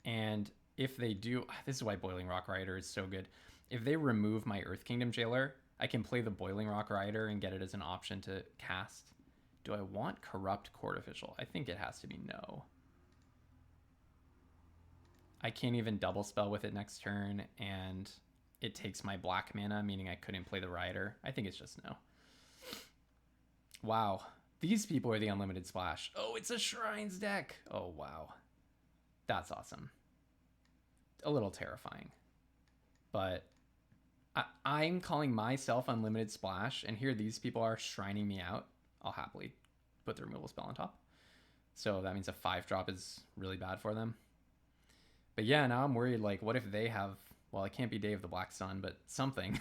And if they do, this is why Boiling Rock Rider is so good. If they remove my Earth Kingdom Jailer, I can play the Boiling Rock Rider and get it as an option to cast. Do I want Corrupt Court Official? I think it has to be no. I can't even double spell with it next turn, and it takes my black mana, meaning I couldn't play the Rider. I think it's just no. Wow. These people are the Unlimited Splash. Oh, it's a Shrines deck. Oh, wow. That's awesome. A little terrifying. But I'm calling myself Unlimited Splash, and here these people are shrining me out. I'll happily put the removal spell on top. So that means a 5-drop is really bad for them. But yeah, now I'm worried, like, what if they have... Well, it can't be Day of the Black Sun, but something.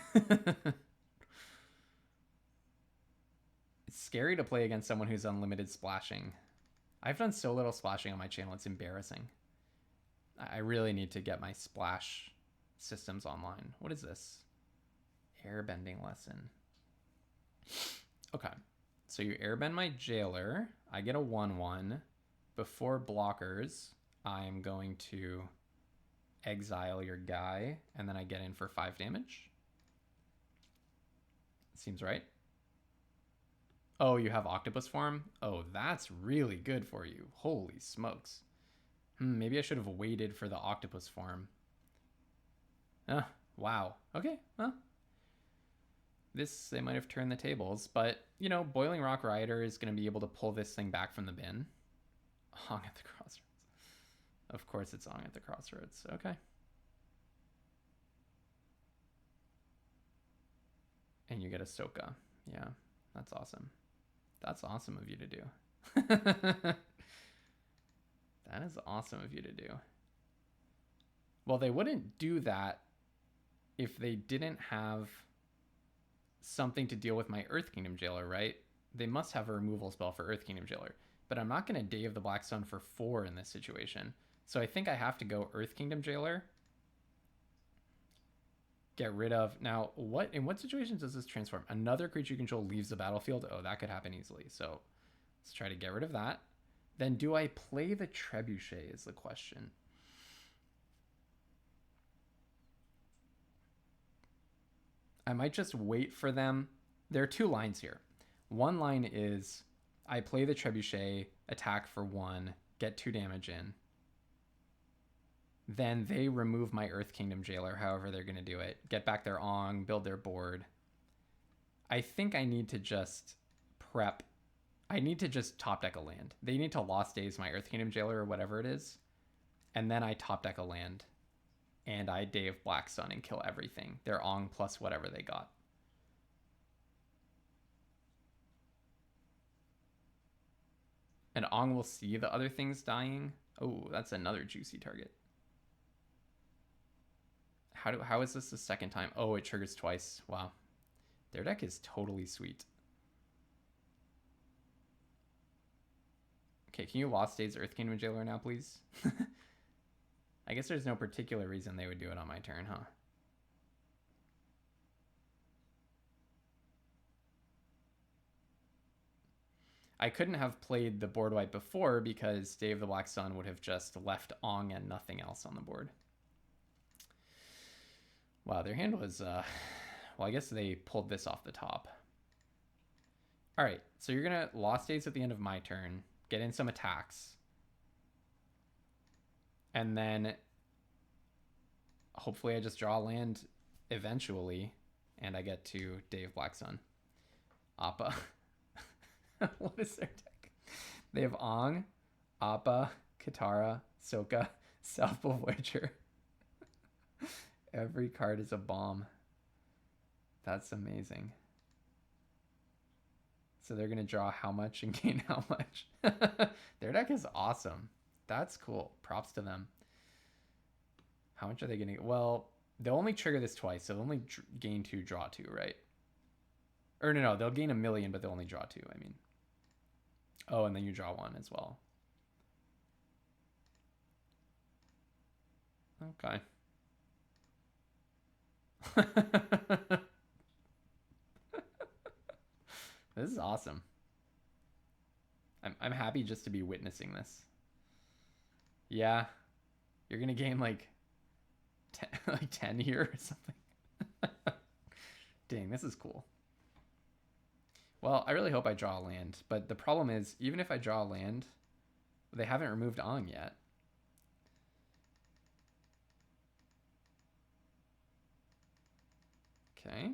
It's scary to play against someone who's unlimited splashing. I've done so little splashing on my channel, it's embarrassing. I really need to get my splash systems online. What is this? Airbending lesson. Okay. So you airbend my Jailer. I get a 1/1. Before blockers, I'm going to exile your guy, and then I get in for 5 damage. Seems right. Oh, you have Octopus form? Oh, that's really good for you. Holy smokes. Maybe I should have waited for the Octopus form. Wow. Okay, well. They might have turned the tables, but, you know, Boiling Rock Rider is going to be able to pull this thing back from the bin. Hong at the Crossroads. Of course it's Hong at the Crossroads. Okay. And you get Ahsoka. Yeah, that's awesome. That's awesome of you to do. That is awesome of you to do. Well, they wouldn't do that if they didn't have something to deal with my Earth Kingdom Jailer, right? They must have a removal spell for Earth Kingdom Jailer. But I'm not going to Day of the Black Sun for 4 in this situation. So I think I have to go Earth Kingdom Jailer. Get rid of... Now, in what situations does this transform? Another creature you control leaves the battlefield? Oh, that could happen easily. So let's try to get rid of that. Then do I play the Trebuchet is the question. I might just wait for them. There are two lines here. One line is I play the Trebuchet, attack for 1, get 2 damage in. Then they remove my Earth Kingdom Jailer, however they're going to do it. Get back their Ong, build their board. I think I need to just prep. I need to just top deck a land. They need to Lost Days my Earth Kingdom Jailer or whatever it is. And then I top deck a land. And I Day of Black Sun and kill everything. Their Ong plus whatever they got. And Ong will see the other things dying. Oh, that's another juicy target. How is this the second time? Oh, it triggers twice. Wow. Their deck is totally sweet. Okay, can you Lost Days Earth Kingdom Jailer now, please? I guess there's no particular reason they would do it on my turn, huh? I couldn't have played the board wipe before because Day of the Black Sun would have just left Ong and nothing else on the board. Wow, their hand was, well, I guess they pulled this off the top. All right, so you're going to Lost Days at the end of my turn, get in some attacks. And then hopefully I just draw a land eventually, and I get to Day of Black Sun. Appa. What is their deck? They have Ong, Appa, Katara, Sokka, Southpaw Voyager. Every card is a bomb. That's amazing. So they're going to draw how much and gain how much. Their deck is awesome. That's cool. Props to them. How much are they going to get? Well, they'll only trigger this twice, so they'll only gain 2, draw 2, right? Or no, they'll gain 1 million, but they'll only draw 2, I mean. Oh, and then you draw 1 as well. Okay. This is awesome. I'm happy just to be witnessing this. Yeah. You're going to gain like 10 here or something. Dang, this is cool. Well, I really hope I draw a land, but the problem is even if I draw a land, they haven't removed Ong yet. Okay.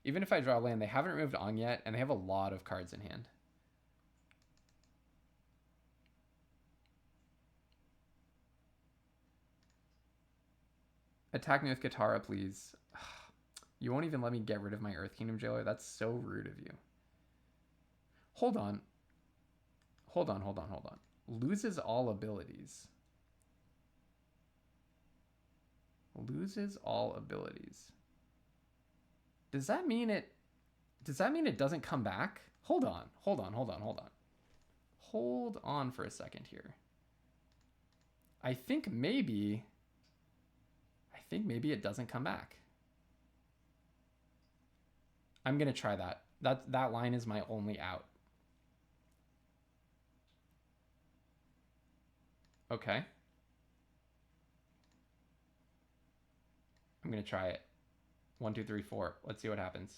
Even if I draw a land, they haven't removed Ong yet, and they have a lot of cards in hand. Attack me with Katara, please. You won't even let me get rid of my Earth Kingdom Jailer? That's so rude of you. Hold on. Hold on. Loses all abilities. Loses all abilities. Does that mean it doesn't come back? Hold on. Hold on for a second here. I think maybe it doesn't come back. I'm going to try that. That line is my only out. Okay. I'm going to try it. 1, 2, 3, 4. Let's see what happens.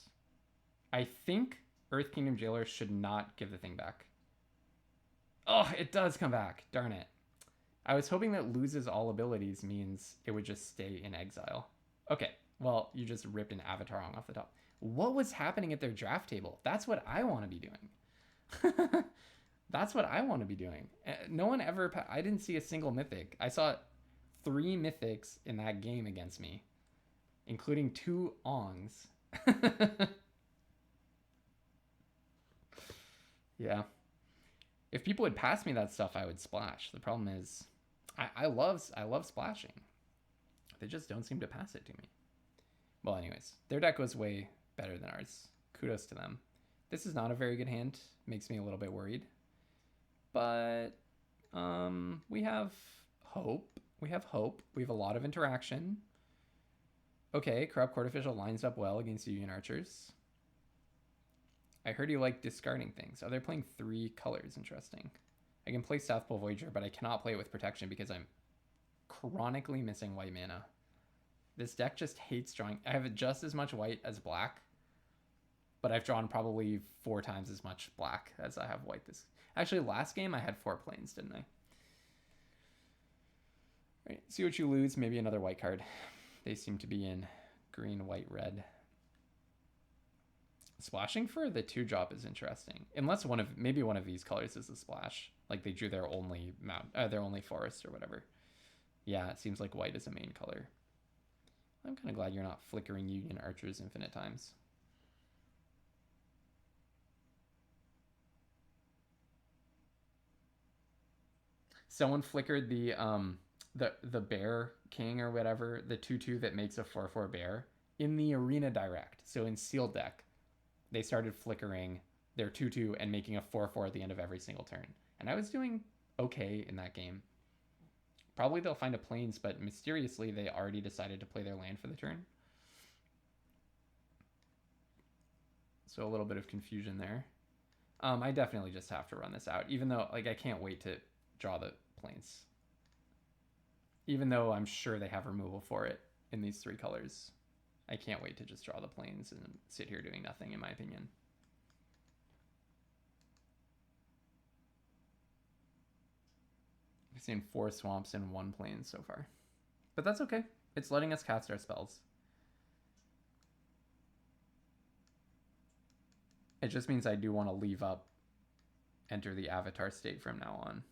I think Earth Kingdom Jailer should not give the thing back. Oh, it does come back. Darn it. I was hoping that loses all abilities means it would just stay in exile. Okay. Well, you just ripped an Avatar off the top. What was happening at their draft table? That's what I want to be doing. That's what I want to be doing. No one ever... I didn't see a single mythic. I saw 3 mythics in that game against me, including 2 Ongs. Yeah. If people would pass me that stuff, I would splash. The problem is, I love splashing. They just don't seem to pass it to me. Well, anyways, their deck was way better than ours. Kudos to them. This is not a very good hand. Makes me a little bit worried. But we have hope. We have a lot of interaction. Okay, Corrupt Court Official lines up well against Union Archers. I heard you like discarding things. Oh, they're playing 3 colors. Interesting. I can play Southpaw Voyager, but I cannot play it with protection because I'm chronically missing white mana. This deck just hates drawing. I have just as much white as black, but I've drawn probably 4 times as much black as I have white. Actually, last game I had 4 planes, didn't I? Right, see what you lose. Maybe another white card. They seem to be in green, white, red. Splashing for the 2-drop is interesting. Unless maybe one of these colors is a splash. Like they drew their only their only forest or whatever. Yeah, it seems like white is a main color. I'm kind of glad you're not flickering Union Archers infinite times. Someone flickered the bear king or whatever, the 2/2 that makes a 4/4 bear in the arena direct. So in sealed deck, they started flickering their 2/2 and making a 4/4 at the end of every single turn. And I was doing okay in that game. Probably they'll find a plains, but mysteriously they already decided to play their land for the turn. So a little bit of confusion there. I definitely just have to run this out, even though like I can't wait to draw the plains. Even though I'm sure they have removal for it in these 3 colors. I can't wait to just draw the plains and sit here doing nothing, in my opinion. I've seen 4 swamps and 1 plains so far. But that's okay. It's letting us cast our spells. It just means I do want to leave up enter the avatar state from now on.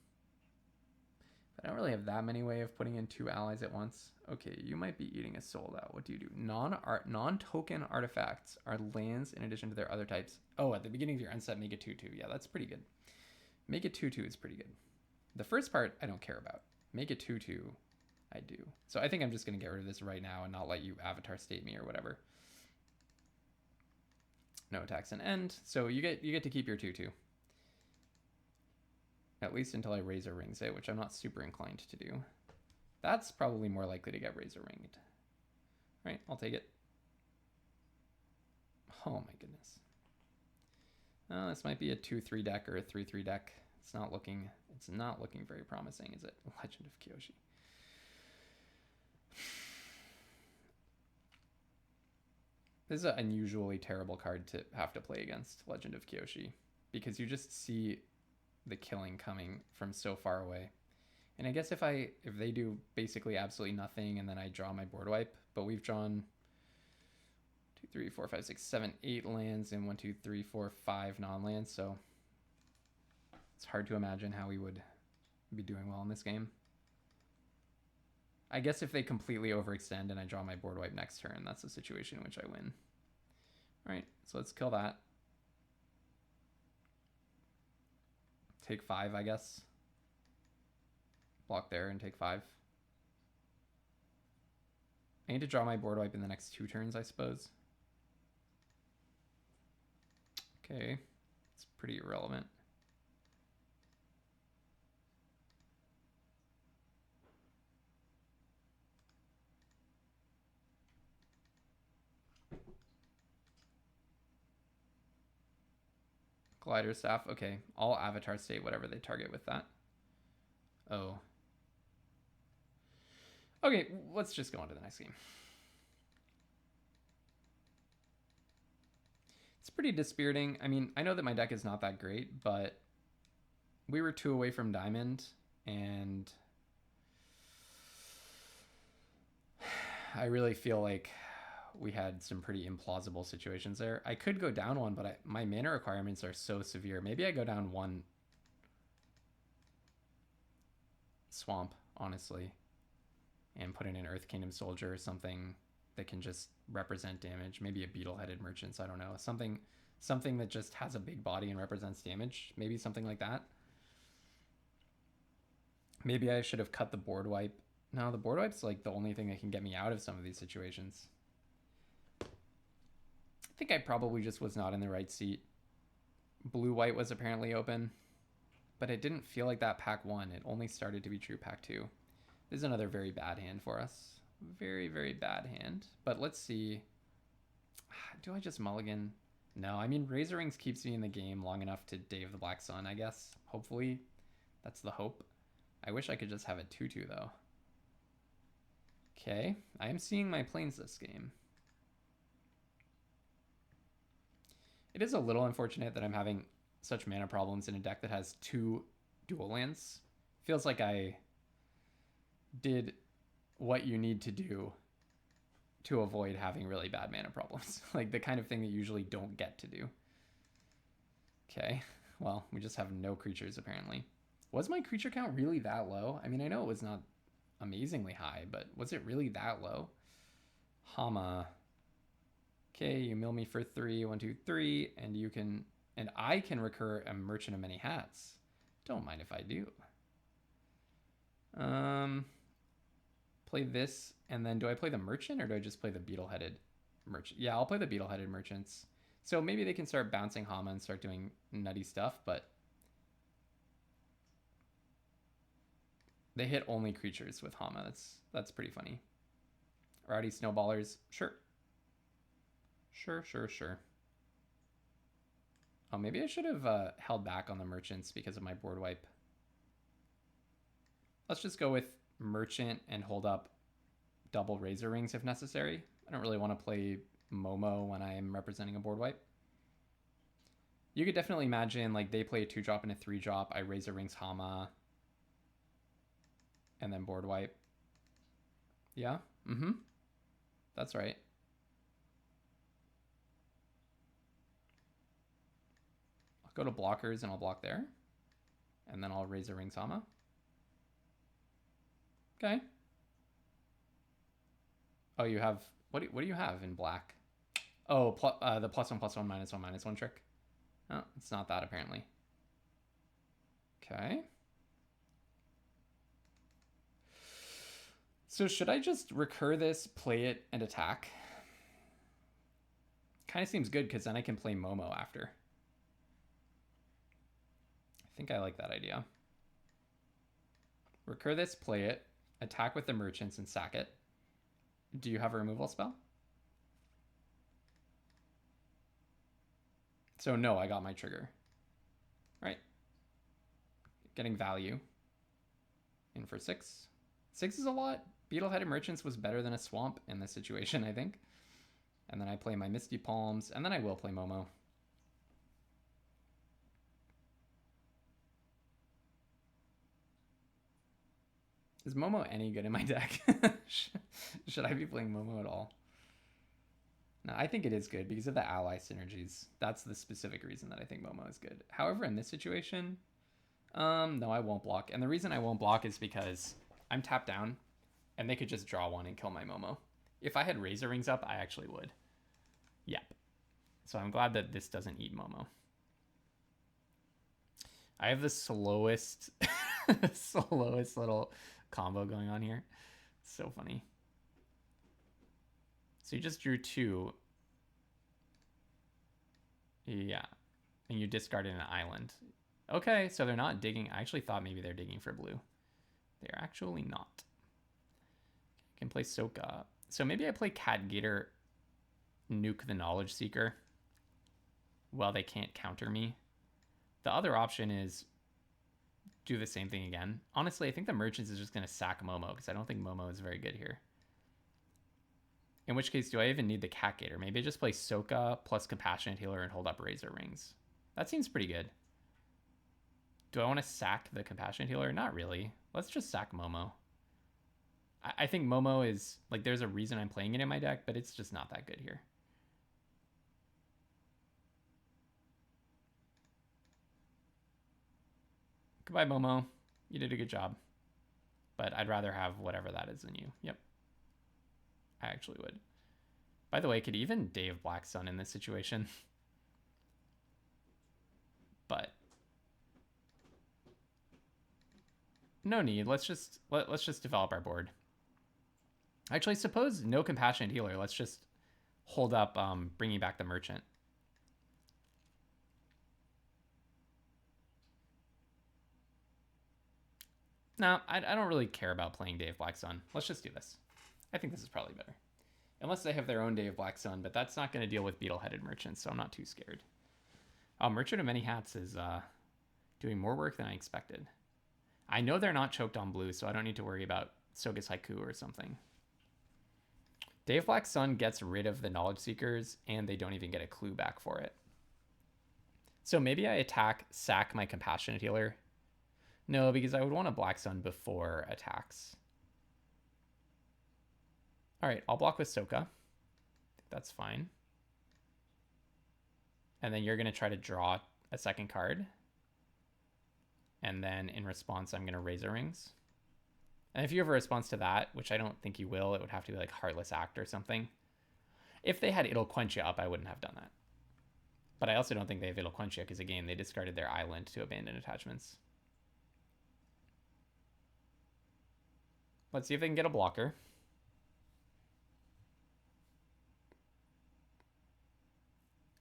But I don't really have that many way of putting in 2 allies at once. Okay, you might be eating a soul out. What do you do? Non-token artifacts are lands in addition to their other types. Oh, at the beginning of your unset, make a 2/2. Yeah, that's pretty good. Make a 2/2 is pretty good. The first part, I don't care about. Make a 2/2, I do. So I think I'm just going to get rid of this right now and not let you avatar state me or whatever. No attacks and end. So you get to keep your 2/2. At least until I Razor Rings it, which I'm not super inclined to do. That's probably more likely to get Razor Ringed. All right, I'll take it. Oh my goodness. This might be a 2/3 deck or a 3/3 deck. It's not looking very promising, is it? Legend of Kyoshi. This is an unusually terrible card to have to play against, Legend of Kyoshi, because you just see the killing coming from so far away. And I guess if they do basically absolutely nothing and then I draw my board wipe, but we've drawn 2, 3, 4, 5, 6, 7, 8 lands and 1, 2, 3, 4, 5 non-lands, so it's hard to imagine how we would be doing well in this game. I guess if they completely overextend and I draw my board wipe next turn, that's the situation in which I win. All right, so let's kill that. Take 5, I guess. Block there and take 5. I need to draw my board wipe in the next 2 turns, I suppose. Okay, it's pretty irrelevant. Glider Staff, okay. All avatar state, whatever they target with that. Oh. Okay, let's just go on to the next game. It's pretty dispiriting. I mean, I know that my deck is not that great, but we were 2 away from Diamond, and I really feel like we had some pretty implausible situations there. I could go down 1, but my mana requirements are so severe. Maybe I go down 1 swamp, honestly, and put in an Earth Kingdom Soldier or something that can just represent damage. Maybe a Beetle-headed Merchants, I don't know. Something that just has a big body and represents damage. Maybe something like that. Maybe I should have cut the board wipe. No, the board wipe's like the only thing that can get me out of some of these situations. I think I probably just was not in the right seat. Blue-white was apparently open, but it didn't feel like that pack 1. It only started to be true pack 2. This is another very bad hand for us. Very, very bad hand. But let's see. Do I just mulligan? No, I mean, Razor Rings keeps me in the game long enough to Day of the Black Sun, I guess. Hopefully. That's the hope. I wish I could just have a 2/2, though. Okay, I am seeing my planes this game. It is a little unfortunate that I'm having such mana problems in a deck that has 2 dual lands. Feels like I did what you need to do to avoid having really bad mana problems. Like the kind of thing that you usually don't get to do. Okay, well, we just have no creatures apparently. Was my creature count really that low? I mean, I know it was not amazingly high, but was it really that low? Hama. Okay, you mill me for 3, 1, 2, 3, and you can, and I can recur a Merchant of Many Hats. Don't mind if I do. Play this, and then do I play the Merchant or do I just play the Beetle-headed Merchant? Yeah, I'll play the Beetle-headed Merchants. So maybe they can start bouncing Hama and start doing nutty stuff, but they hit only creatures with Hama. That's pretty funny. Rowdy Snowballers, sure. Sure. Oh, maybe I should have held back on the Merchants because of my board wipe. Let's just go with Merchant and hold up double Razor Rings if necessary. I don't really want to play Momo when I am representing a board wipe. You could definitely imagine like they play a 2-drop and a 3-drop. I Razor Rings Hama. And then board wipe. Yeah? Mm-hmm. That's right. I'll go to blockers and I'll block there. And then I'll Razor Rings Hama. Okay. Oh, you have... What do you have in black? Oh, the +1/+1, -1/-1 trick. Oh, it's not that apparently. Okay. So should I just recur this, play it, and attack? Kind of seems good because then I can play Momo after. I think I like that idea. Recur this, play it, attack with the Merchants, and sack it. Do you have a removal spell? So no, I got my trigger. Right. Getting value. In for 6. 6 is a lot. Beetle-headed Merchants was better than a Swamp in this situation, I think. And then I play my Misty Palms, and then I will play Momo. Is Momo any good in my deck? Should I be playing Momo at all? No, I think it is good because of the ally synergies. That's the specific reason that I think Momo is good. However, in this situation, no, I won't block. And the reason I won't block is because I'm tapped down, and they could just draw one and kill my Momo. If I had Razor Rings up, I actually would. Yep. So I'm glad that this doesn't eat Momo. I have the slowest, slowest little combo going on here. It's so funny. So you just drew 2. Yeah. And you discarded an island. Okay, so they're not digging. I actually thought maybe they're digging for blue. They're actually not. I can play Soka. So maybe I play Cat Gator, nuke the Knowledge Seeker while they can't counter me. The other option is do the same thing again. Honestly, I think the Merchants is just going to sack Momo because I don't think Momo is very good here. In which case, do I even need the Cat Gator? Maybe I just play Soka plus Compassionate Healer and hold up Razor Rings. That seems pretty good. Do I want to sack the Compassionate Healer? Not really. Let's just sack Momo. I think Momo is, like, there's a reason I'm playing it in my deck, but it's just not that good here. Goodbye, Momo. You did a good job. But I'd rather have whatever that is than you. Yep. I actually would. By the way, could even Dave Black Sun in this situation. But no need. Let's just develop our board. Actually, suppose no Compassionate Healer. Let's just hold up bringing back the Merchant. No, I don't really care about playing Day of Black Sun. Let's just do this. I think this is probably better. Unless they have their own Day of Black Sun, but that's not going to deal with Beetle-headed Merchants, so I'm not too scared. Merchant of Many Hats is doing more work than I expected. I know they're not choked on blue, so I don't need to worry about Soga's Haiku or something. Dave Black Sun gets rid of the Knowledge Seekers, and they don't even get a clue back for it. So maybe I attack, sack my Compassionate Healer. No, because I would want a Black Sun before attacks. All right, I'll block with Soka. That's fine. And then you're going to try to draw a second card. And then in response, I'm going to Razor Rings. And if you have a response to that, which I don't think you will, it would have to be like Heartless Act or something. If they had It'll Quench You up, I wouldn't have done that. But I also don't think they have It'll Quench You because, again, they discarded their island to abandon attachments. Let's see if they can get a blocker.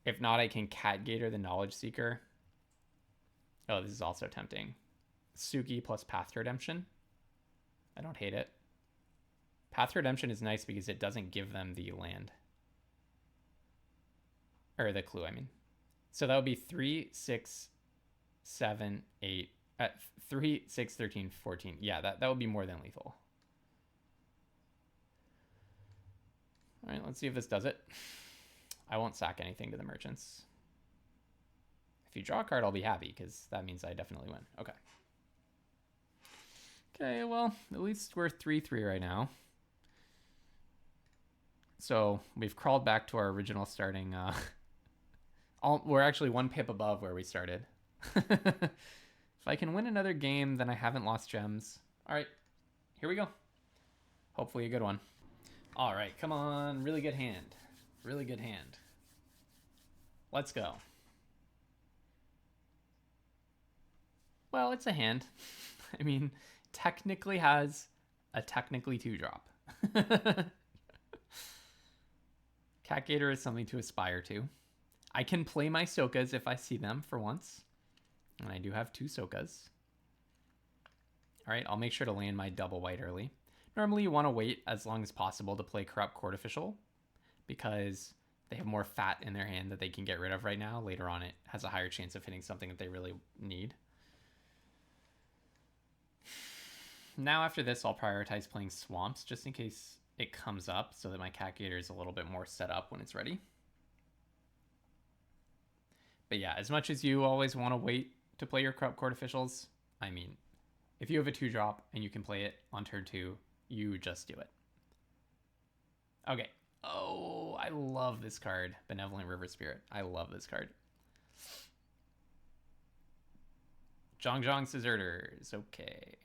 If not, I can Catgator the Knowledge Seeker. Oh, this is also tempting. Suki plus Path to Redemption. I don't hate it. Path to Redemption is nice because it doesn't give them the land. Or the clue, I mean. So that would be 3, 6, 7, 8. 3, 6, 13, 14. Yeah, that would be more than lethal. All right, let's see if this does it. I won't sack anything to the merchants. If you draw a card, I'll be happy because that means I definitely win. Okay. Okay, well, at least we're 3-3 right now. So we've crawled back to our original starting. We're actually 1 pip above where we started. If I can win another game, then I haven't lost gems. All right, here we go. Hopefully a good one. All right, come on. Really good hand. Really good hand. Let's go. Well, it's a hand. I mean, technically has a technically 2-drop. Catgator is something to aspire to. I can play my Sokas if I see them for once. And I do have 2 Sokas. All right, I'll make sure to land my double white early. Normally you want to wait as long as possible to play Corrupt Court Official because they have more fat in their hand that they can get rid of right now. Later on, it has a higher chance of hitting something that they really need. Now after this, I'll prioritize playing Swamps just in case it comes up so that my Catgator is a little bit more set up when it's ready. But yeah, as much as you always want to wait to play your Corrupt Court Officials, I mean, if you have a 2-drop and you can play it on turn 2, you just do it. Okay. Oh, I love this card. Benevolent River Spirit. I love this card. Zhong Deserters. Okay.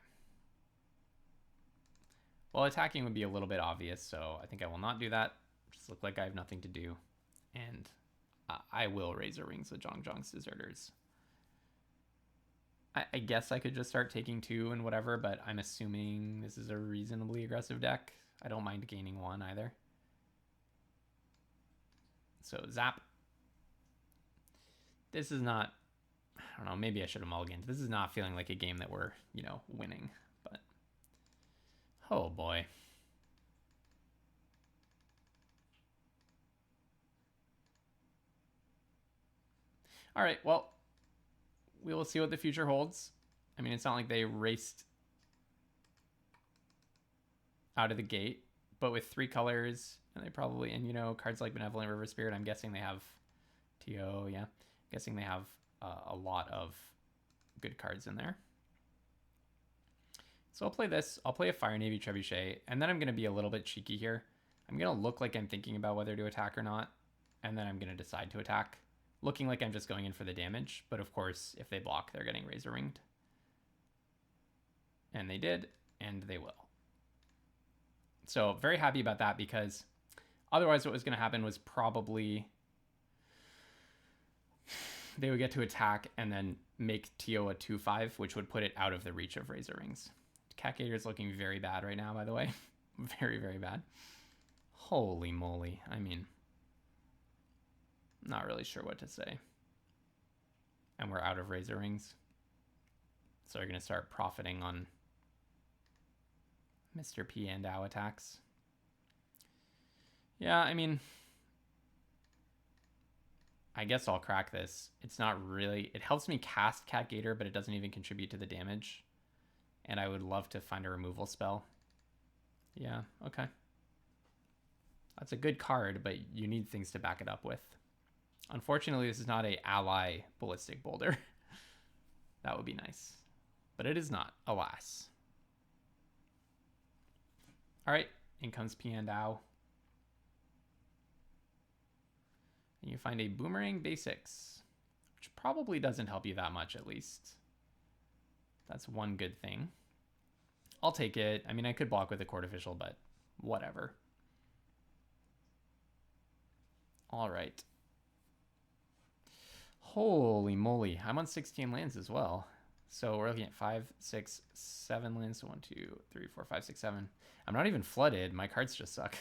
Well, attacking would be a little bit obvious, so I think I will not do that. Just look like I have nothing to do. And I will Razor Rings with Zhong's Deserters. I guess I could just start taking 2 and whatever, but I'm assuming this is a reasonably aggressive deck. I don't mind gaining 1 either. So zap. This is not, I don't know, maybe I should have mulliganed. This is not feeling like a game that we're, winning, but oh boy. All right, well, we will see what the future holds. I mean, it's not like they raced out of the gate, but with 3 colors, and they probably, and cards like Benevolent River Spirit, I'm guessing they have TO, yeah. I'm guessing they have a lot of good cards in there. So I'll play this. I'll play a Fire Navy Trebuchet, and then I'm going to be a little bit cheeky here. I'm going to look like I'm thinking about whether to attack or not, and then I'm going to decide to attack, looking like I'm just going in for the damage. But of course, if they block, they're getting Razor Ringed. And they did, and they will. So very happy about that because otherwise what was going to happen was probably they would get to attack and then make TO a 2/5, which would put it out of the reach of Razor Rings. Catgator is looking very bad right now, by the way. Very, very bad. Holy moly. I mean, not really sure what to say. And we're out of Razor Rings. So we're going to start profiting on Mr. P and Ow attacks. Yeah, I mean, I guess I'll crack this. It's not really, it helps me cast Catgator, but it doesn't even contribute to the damage. And I would love to find a removal spell. Yeah, okay. That's a good card, but you need things to back it up with. Unfortunately, this is not a ally ballistic boulder. That would be nice. But it is not, alas. All right, in comes Piandao. And you find a Boomerang Basics, which probably doesn't help you that much, at least. That's one good thing. I'll take it. I mean, I could block with a Court Official, but whatever. All right. Holy moly. I'm on 16 lands as well. So we're looking at 5, 6, 7 lands. So 1, 2, 3, 4, 5, 6, 7. I'm not even flooded. My cards just suck.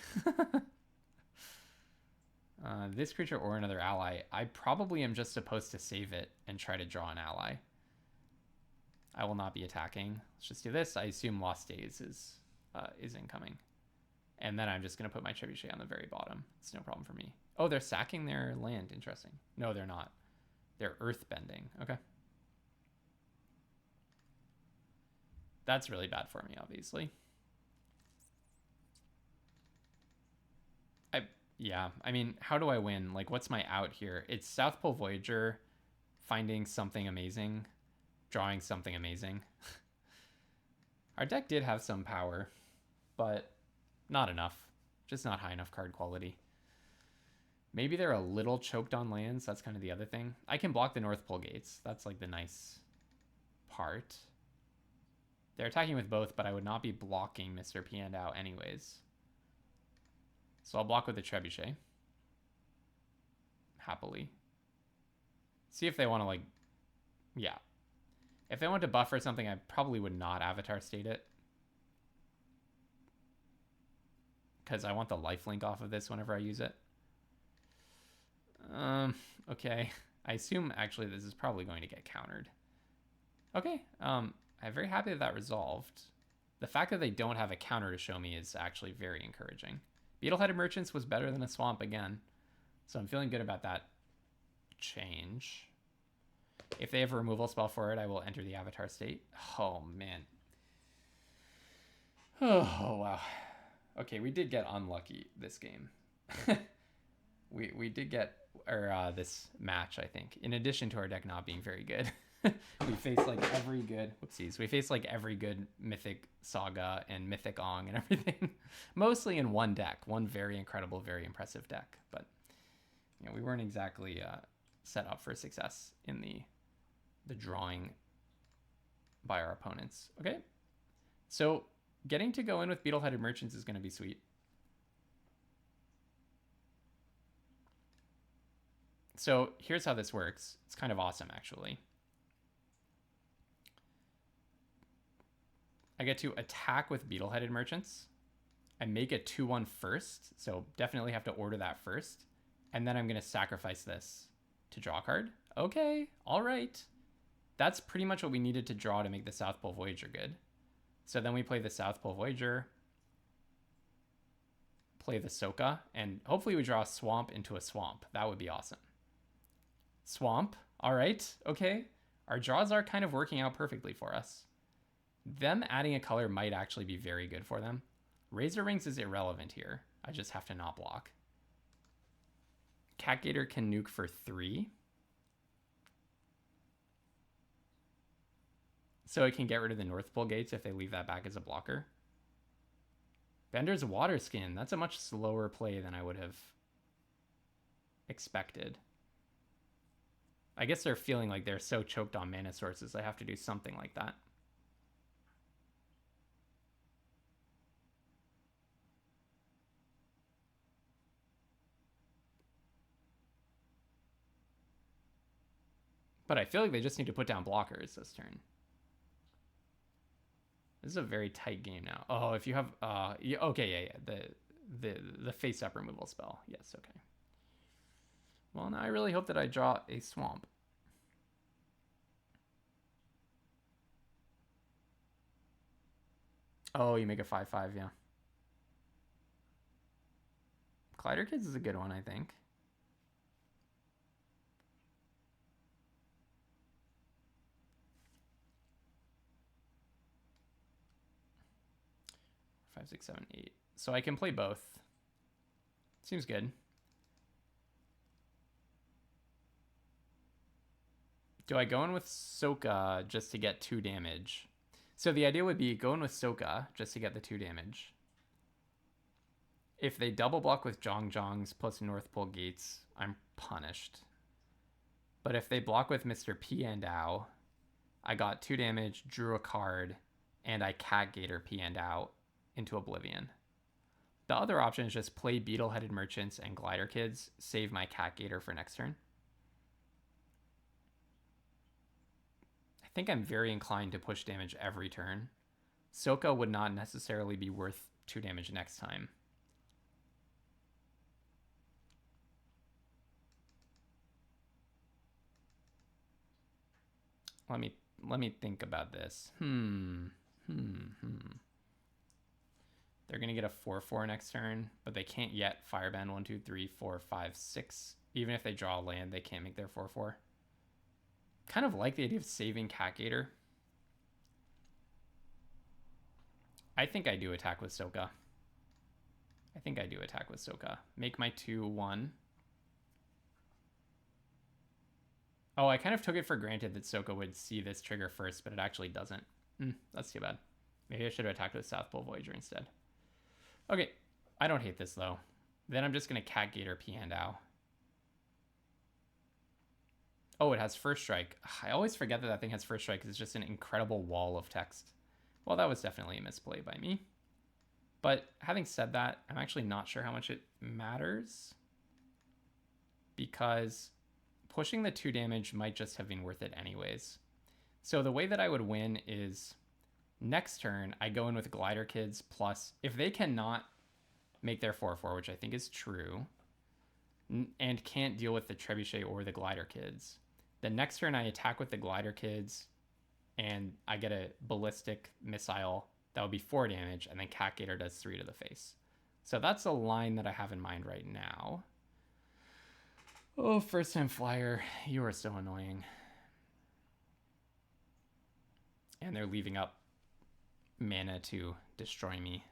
This creature or another ally. I probably am just supposed to save it and try to draw an ally. I will not be attacking. Let's just do this. I assume Lost Days is incoming. And then I'm just going to put my Trebuchet on the very bottom. It's no problem for me. Oh, they're sacking their land. Interesting. No, they're not. They're earthbending. Okay. That's really bad for me, obviously. Yeah, I mean, how do I win? Like, what's my out here? It's South Pole Voyager, finding something amazing, drawing something amazing. Our deck did have some power, but not enough. Just not high enough card quality. Maybe they're a little choked on lands. That's kind of the other thing. I can block the North Pole gates. That's like the nice part. They're attacking with both, but I would not be blocking Mr. Piandao anyways. So I'll block with the Trebuchet. Happily. See if they want to, like... Yeah. If they want to buffer something, I probably would not Avatar State it. Because I want the lifelink off of this whenever I use it. Okay. I assume, actually, this is probably going to get countered. Okay. I'm very happy that resolved. The fact that they don't have a counter to show me is actually very encouraging. Beetle-Headed Merchants was better than a Swamp again. So I'm feeling good about that change. If they have a removal spell for it, I will enter the Avatar State. Oh, man. Oh, wow. Okay, we did get unlucky this game. we did get this match, I think. In addition to our deck not being very good. We faced like every good whoopsies. We faced like every good Mythic Saga and Mythic Ong and everything. Mostly in one deck. One very incredible, very impressive deck. But you know, we weren't exactly set up for success in the drawing by our opponents. Okay. So getting to go in with Beetle-Headed Merchants is gonna be sweet. So here's how this works. It's kind of awesome actually. I get to attack with Beetle-Headed Merchants. I make a 2/1 first, so definitely have to order that first. And then I'm going to sacrifice this to draw a card. Okay, all right. That's pretty much what we needed to draw to make the South Pole Voyager good. So then we play the South Pole Voyager, play the Soka, and hopefully we draw a Swamp into a Swamp. That would be awesome. Swamp, all right, okay. Our draws are kind of working out perfectly for us. Them adding a color might actually be very good for them. Razor Rings is irrelevant here. I just have to not block. Catgator can nuke for 3. So it can get rid of the North Pole gates if they leave that back as a blocker. Bender's Water Skin. That's a much slower play than I would have expected. I guess they're feeling like they're so choked on mana sources, I have to do something like that. But I feel like they just need to put down blockers this turn. This is a very tight game now. Oh, if you have okay, yeah. The face up removal spell. Yes, okay. Well, now I really hope that I draw a Swamp. Oh, you make a 5/5, yeah. Collider Kids is a good one, I think. Five, 6, 7, 8. So I can play both. Seems good. Do I go in with Soka just to get 2 damage? So the idea would be go in with Soka just to get the 2 damage. If they double block with Zhongzhongs plus North Pole Gates, I'm punished. But if they block with Mr. P and Ow, I got 2 damage, drew a card, and I Cat Gator P and Ow into Oblivion. The other option is just play Beetle-Headed Merchants and Glider Kids, save my Cat Gator for next turn. I think I'm very inclined to push damage every turn. Soka would not necessarily be worth 2 damage next time. Let me think about this. They're gonna get a 4/4 next turn, but they can't yet fireband 1, 2, 3, 4, 5, 6. Even if they draw a land, they can't make their 4/4. Kind of like the idea of saving Cat Gator. I think I do attack with Soka. Make my 2/1. Oh, I kind of took it for granted that Soka would see this trigger first, but it actually doesn't. That's too bad. Maybe I should have attacked with South Pole Voyager instead. Okay, I don't hate this though. Then I'm just going to Cat Gator P and Ow. Oh, it has First Strike. I always forget that thing has First Strike because it's just an incredible wall of text. Well, that was definitely a misplay by me. But having said that, I'm actually not sure how much it matters. Because pushing the 2 damage might just have been worth it anyways. So the way that I would win is next turn, I go in with Glider Kids plus, if they cannot make their 4/4, which I think is true, and can't deal with the Trebuchet or the Glider Kids, the next turn I attack with the Glider Kids and I get a Ballistic Missile. That would be 4 damage, and then Cat Gator does 3 to the face. So that's a line that I have in mind right now. Oh, first time flyer, you are so annoying. And they're leaving up mana to destroy me.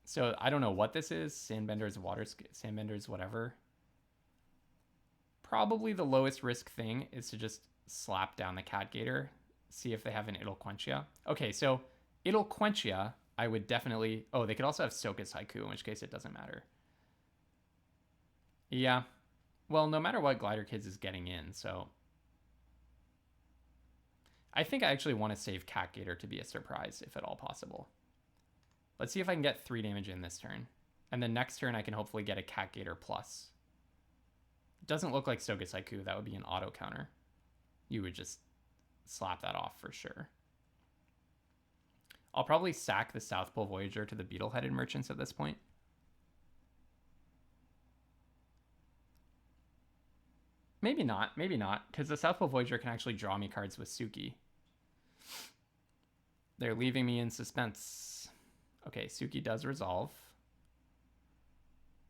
So I don't know what this is. Sandbender's Sandbender's whatever. Probably the lowest risk thing is to just slap down the Cat Gator, see if they have an Idolquenchia. Okay, so Idolquenchia, I would definitely... Oh, they could also have Soka's Haiku, in which case it doesn't matter. Yeah. Well, no matter what, Glider Kids is getting in, so... I think I actually want to save Cat Gator to be a surprise, if at all possible. Let's see if I can get 3 damage in this turn. And then next turn, I can hopefully get a Cat Gator plus. It doesn't look like Soka's Haiku. That would be an auto counter. You would just slap that off for sure. I'll probably sack the South Pole Voyager to the Beetle-Headed Merchants at this point. Maybe not, because the South Pole Voyager can actually draw me cards with Suki. They're leaving me in suspense. Okay, Suki does resolve.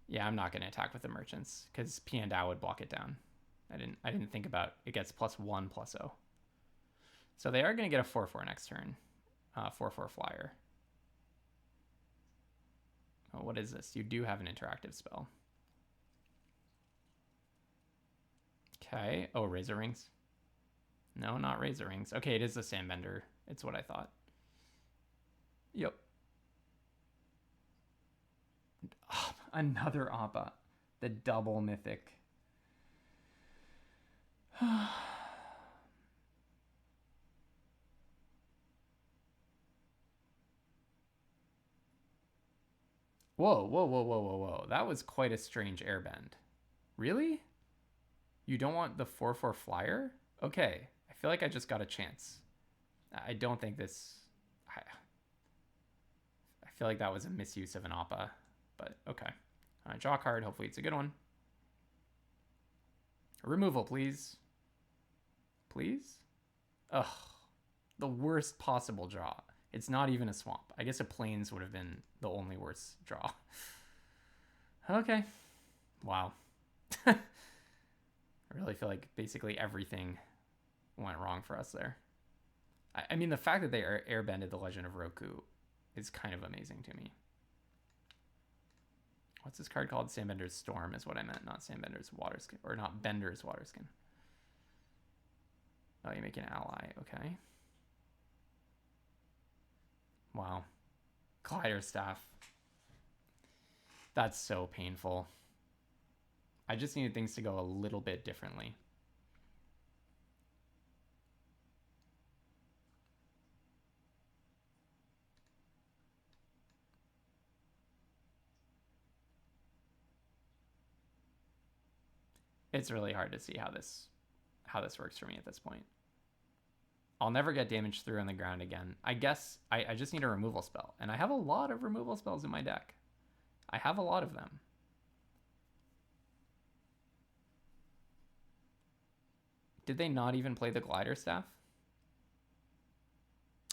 Yeah, I'm not going to attack with the Merchants, because P and Dow would block it down. I didn't think about it gets +1/+0. So they are going to get a 4/4 next turn. 4/4 flyer. Oh, what is this? You do have an interactive spell. Okay. Oh, Razor Rings. No, not Razor Rings. Okay, it is the Sandbender. It's what I thought. Yep. Oh, another Appa. The double mythic. Whoa. That was quite a strange airbend. Really? You don't want the 4/4 flyer? Okay. I feel like I just got a chance. I don't think this... I feel like that was a misuse of an Appa, but okay. All right, draw a card. Hopefully it's a good one. Removal, please. Please? Ugh. The worst possible draw. It's not even a swamp. I guess a plains would have been the only worst draw. Okay. Wow. I really feel like basically everything went wrong for us there. I mean, the fact that they airbended the Legend of Roku is kind of amazing to me. What's this card called? Sandbender's Storm is what I meant, not Sandbender's Waterskin, or not Bender's Waterskin. Oh, you make an ally, okay. Wow. Glider Staff. That's so painful. I just needed things to go a little bit differently. It's really hard to see how this works for me at this point. I'll never get damage through on the ground again. I guess I just need a removal spell. And I have a lot of removal spells in my deck. I have a lot of them. Did they not even play the Glider Staff?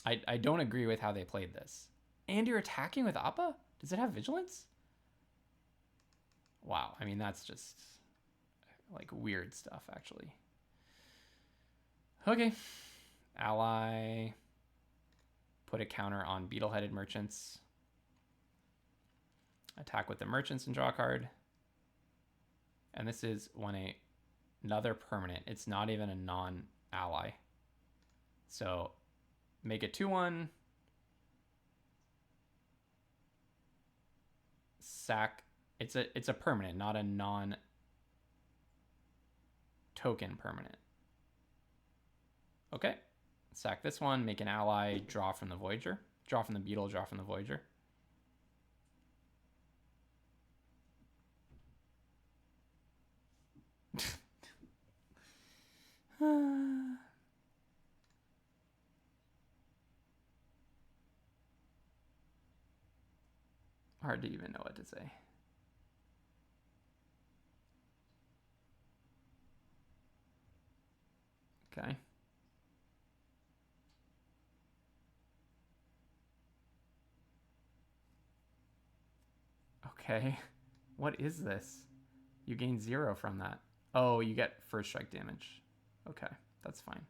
I don't agree with how they played this. And you're attacking with Appa? Does it have Vigilance? Wow, I mean, that's just like weird stuff, actually. Okay. Ally. Put a counter on Beetle-Headed Merchants. Attack with the Merchants and draw a card. And this is when another permanent. It's not even a non-ally. So make it 2/1. Sack. It's a permanent, not a non-token permanent. Okay. Sack this one, make an ally, draw from the Voyager. Draw from the Beetle, draw from the Voyager. Hard to even know what to say. Okay. Okay. What is this? You gain 0 from that. Oh, you get first strike damage. Okay, that's fine.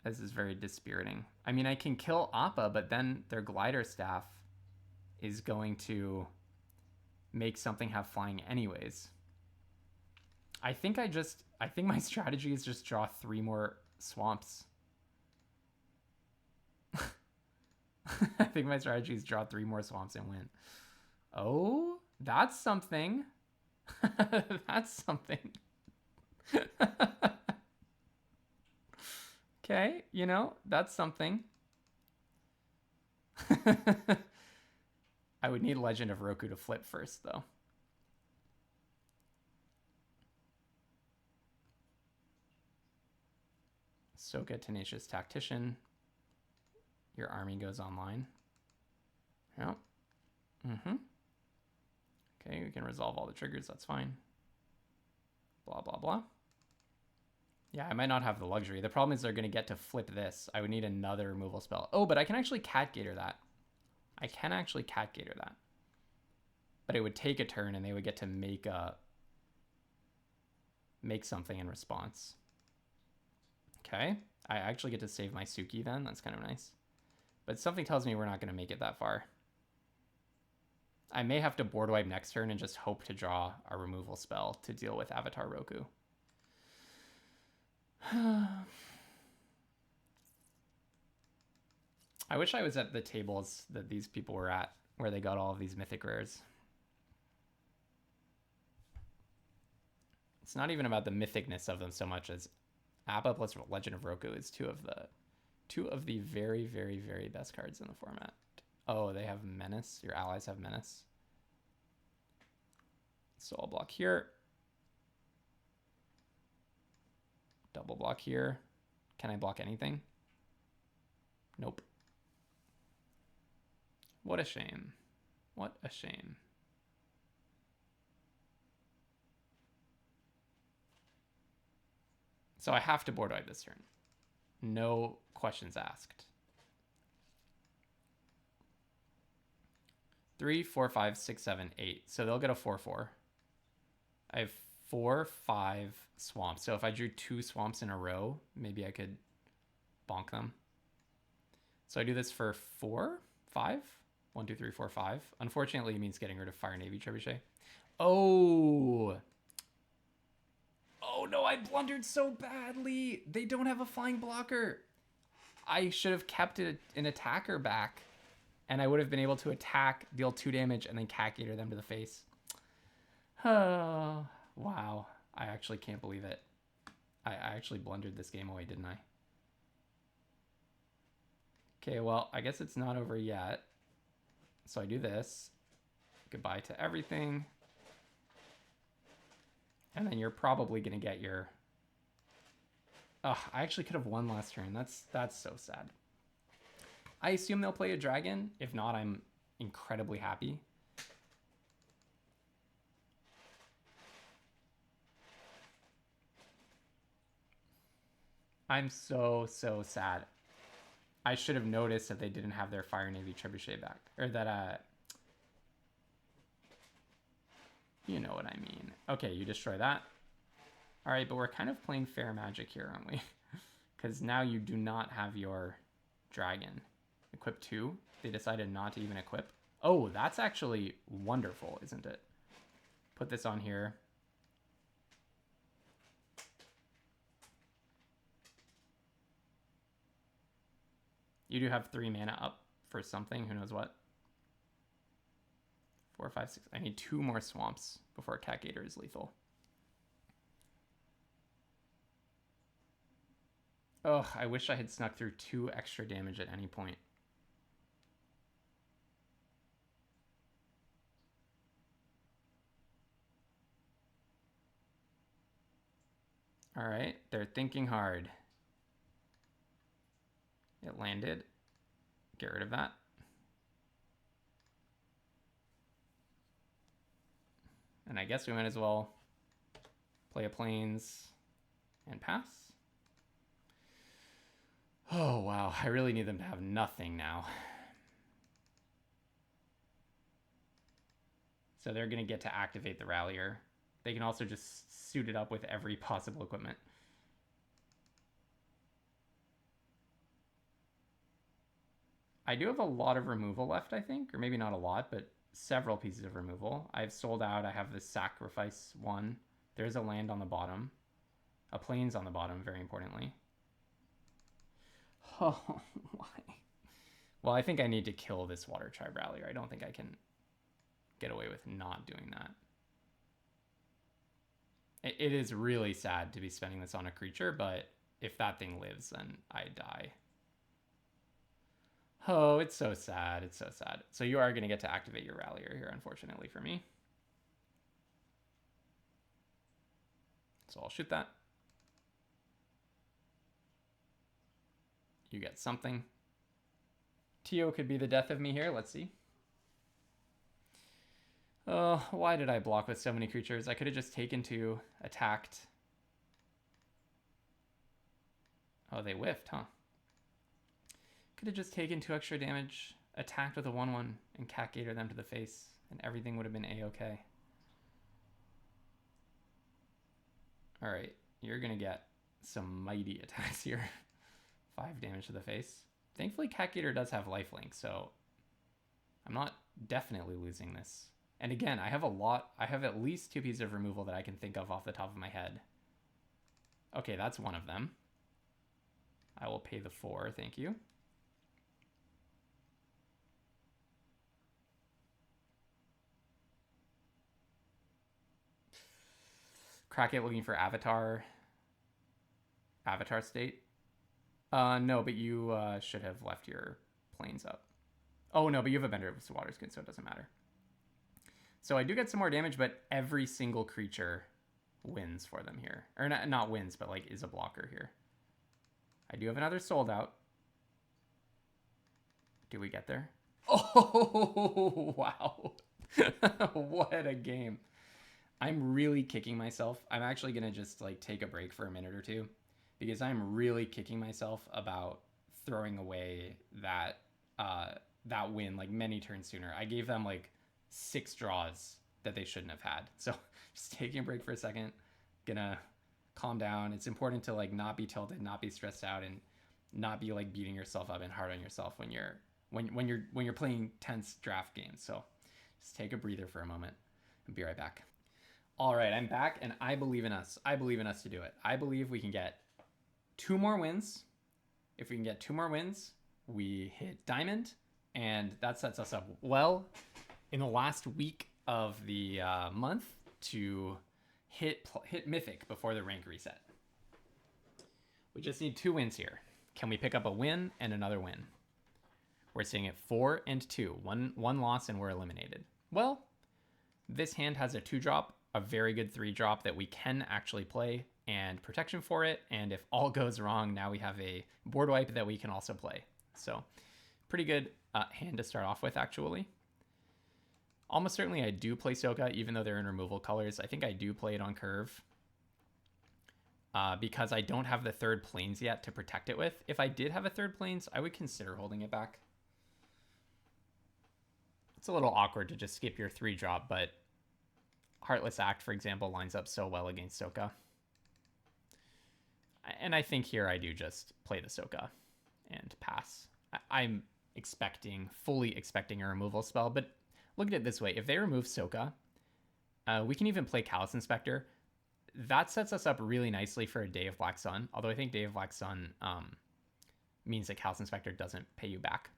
This is very dispiriting. I mean, I can kill Appa, but then their Glider Staff is going to make something have flying anyways. I think my strategy is just draw 3 more swamps. I think my strategy is draw 3 more swamps and win. Oh, that's something. That's something. Okay, you know, that's something. I would need Legend of Roku to flip first, though. Soka Tenacious Tactician. Your army goes online. Yep. Okay, we can resolve all the triggers. That's fine. Blah, blah, blah. Yeah, I might not have the luxury. The problem is they're going to get to flip this. I would need another removal spell. Oh, but I can actually Catgator that. I can actually Catgator that. But it would take a turn and they would get to make something in response. Okay. I actually get to save my Suki then. That's kind of nice. But something tells me we're not going to make it that far. I may have to board wipe next turn and just hope to draw a removal spell to deal with Avatar Roku. I wish I was at the tables that these people were at, where they got all of these mythic rares. It's not even about the mythicness of them so much as Appa plus Legend of Roku is two of the very, very, very best cards in the format. Oh, they have Menace. Your allies have Menace. So I'll block here. Double block here. Can I block anything? Nope. What a shame. What a shame. So I have to board wipe this turn. No questions asked. 3, 4, 5, 6, 7, 8. So they'll get a 4/4. I have 4, 5 swamps. So if I drew 2 swamps in a row, maybe I could bonk them. So I do this for 4, 5. 1, 2, 3, 4, 5. Unfortunately, it means getting rid of Fire Navy Trebuchet. Oh! Oh no, I blundered so badly. They don't have a flying blocker. I should have kept an attacker back, and I would have been able to attack, deal 2 damage, and then Cat-Gator them to the face. Oh, wow. I actually can't believe it. I actually blundered this game away, didn't I? Okay, well, I guess it's not over yet. So I do this. Goodbye to everything. And then you're probably going to get your... Ugh, I actually could have won last turn. That's so sad. I assume they'll play a dragon. If not, I'm incredibly happy. I'm so sad. I should have noticed that they didn't have their Fire Navy Trebuchet back. Or that, you know what I mean. Okay, you destroy that. All right, but we're kind of playing fair magic here, aren't we? Because now you do not have your dragon. Equip 2. They decided not to even equip. Oh, that's actually wonderful, isn't it? Put this on here. You do have 3 mana up for something. Who knows what? 4, 5, 6. I need 2 more swamps before Cat-Gator is lethal. Ugh, I wish I had snuck through 2 extra damage at any point. All right, they're thinking hard. It landed. Get rid of that. And I guess we might as well play a plains and pass. Oh, wow. I really need them to have nothing now. So they're going to get to activate the Rallier. They can also just suit it up with every possible equipment. I do have a lot of removal left, I think. Or maybe not a lot, but several pieces of removal. I've sold out. I have the sacrifice one. There's a land on the bottom. A plains on the bottom, very importantly. Oh, why? Well, I think I need to kill this Water Tribe Rallier. I don't think I can get away with not doing that. It is really sad to be spending this on a creature, but if that thing lives, then I die. Oh, it's so sad. It's so sad. So you are going to get to activate your Rallier here, unfortunately for me. So I'll shoot that. You get something. Tio could be the death of me here. Let's see. Oh, why did I block with so many creatures? I could have just taken 2, attacked. Oh, they whiffed, huh? Could have just taken 2 extra damage, attacked with a 1/1, and Cat-Gator them to the face, and everything would have been a-okay. All right, you're going to get some mighty attacks here. 5 damage to the face. Thankfully, Cat-Gator does have lifelink, so I'm not definitely losing this. And again, I have a lot. I have at least 2 pieces of removal that I can think of off the top of my head. Okay, that's one of them. I will pay the 4, thank you. Crackit looking for Avatar. Avatar state. No, but you should have left your planes up. Oh, no, but you have a Bender of Water Skin, so it doesn't matter. So I do get some more damage, but every single creature wins for them here. Or not wins, but like is a blocker here. I do have another sold out. Do we get there? Oh, wow. What a game. I'm really kicking myself. I'm actually going to just like take a break for a minute or two because I'm really kicking myself about throwing away that that win like many turns sooner. I gave them like 6 draws that they shouldn't have had. So just taking a break for a second, gonna calm down. It's important to like not be tilted, not be stressed out, and not be like beating yourself up and hard on yourself when you're playing tense draft games. So just take a breather for a moment and be right back. All right, I'm back, and I believe in us. I believe in us to do it. I believe we can get 2 more wins. If we can get 2 more wins, we hit diamond, and that sets us up well in the last week of the month to hit mythic before the rank reset. We just need 2 wins here. Can we pick up a win and another win? We're sitting at 4 and 2. One loss and we're eliminated. Well, this hand has a 2-drop, a very good 3-drop that we can actually play, and protection for it. And if all goes wrong, now we have a board wipe that we can also play. So pretty good hand to start off with, actually. Almost certainly I do play Soka, even though they're in removal colors. I think I do play it on curve because I don't have the 3rd planes yet to protect it with. If I did have a 3rd planes, I would consider holding it back. It's a little awkward to just skip your 3-drop, but Heartless Act, for example, lines up so well against Soka. And I think here I do just play the Soka and pass. I'm fully expecting a removal spell, but look at it this way. If they remove Soka, we can even play Callous Inspector. That sets us up really nicely for a Day of Black Sun, although I think Day of Black Sun means that Callous Inspector doesn't pay you back.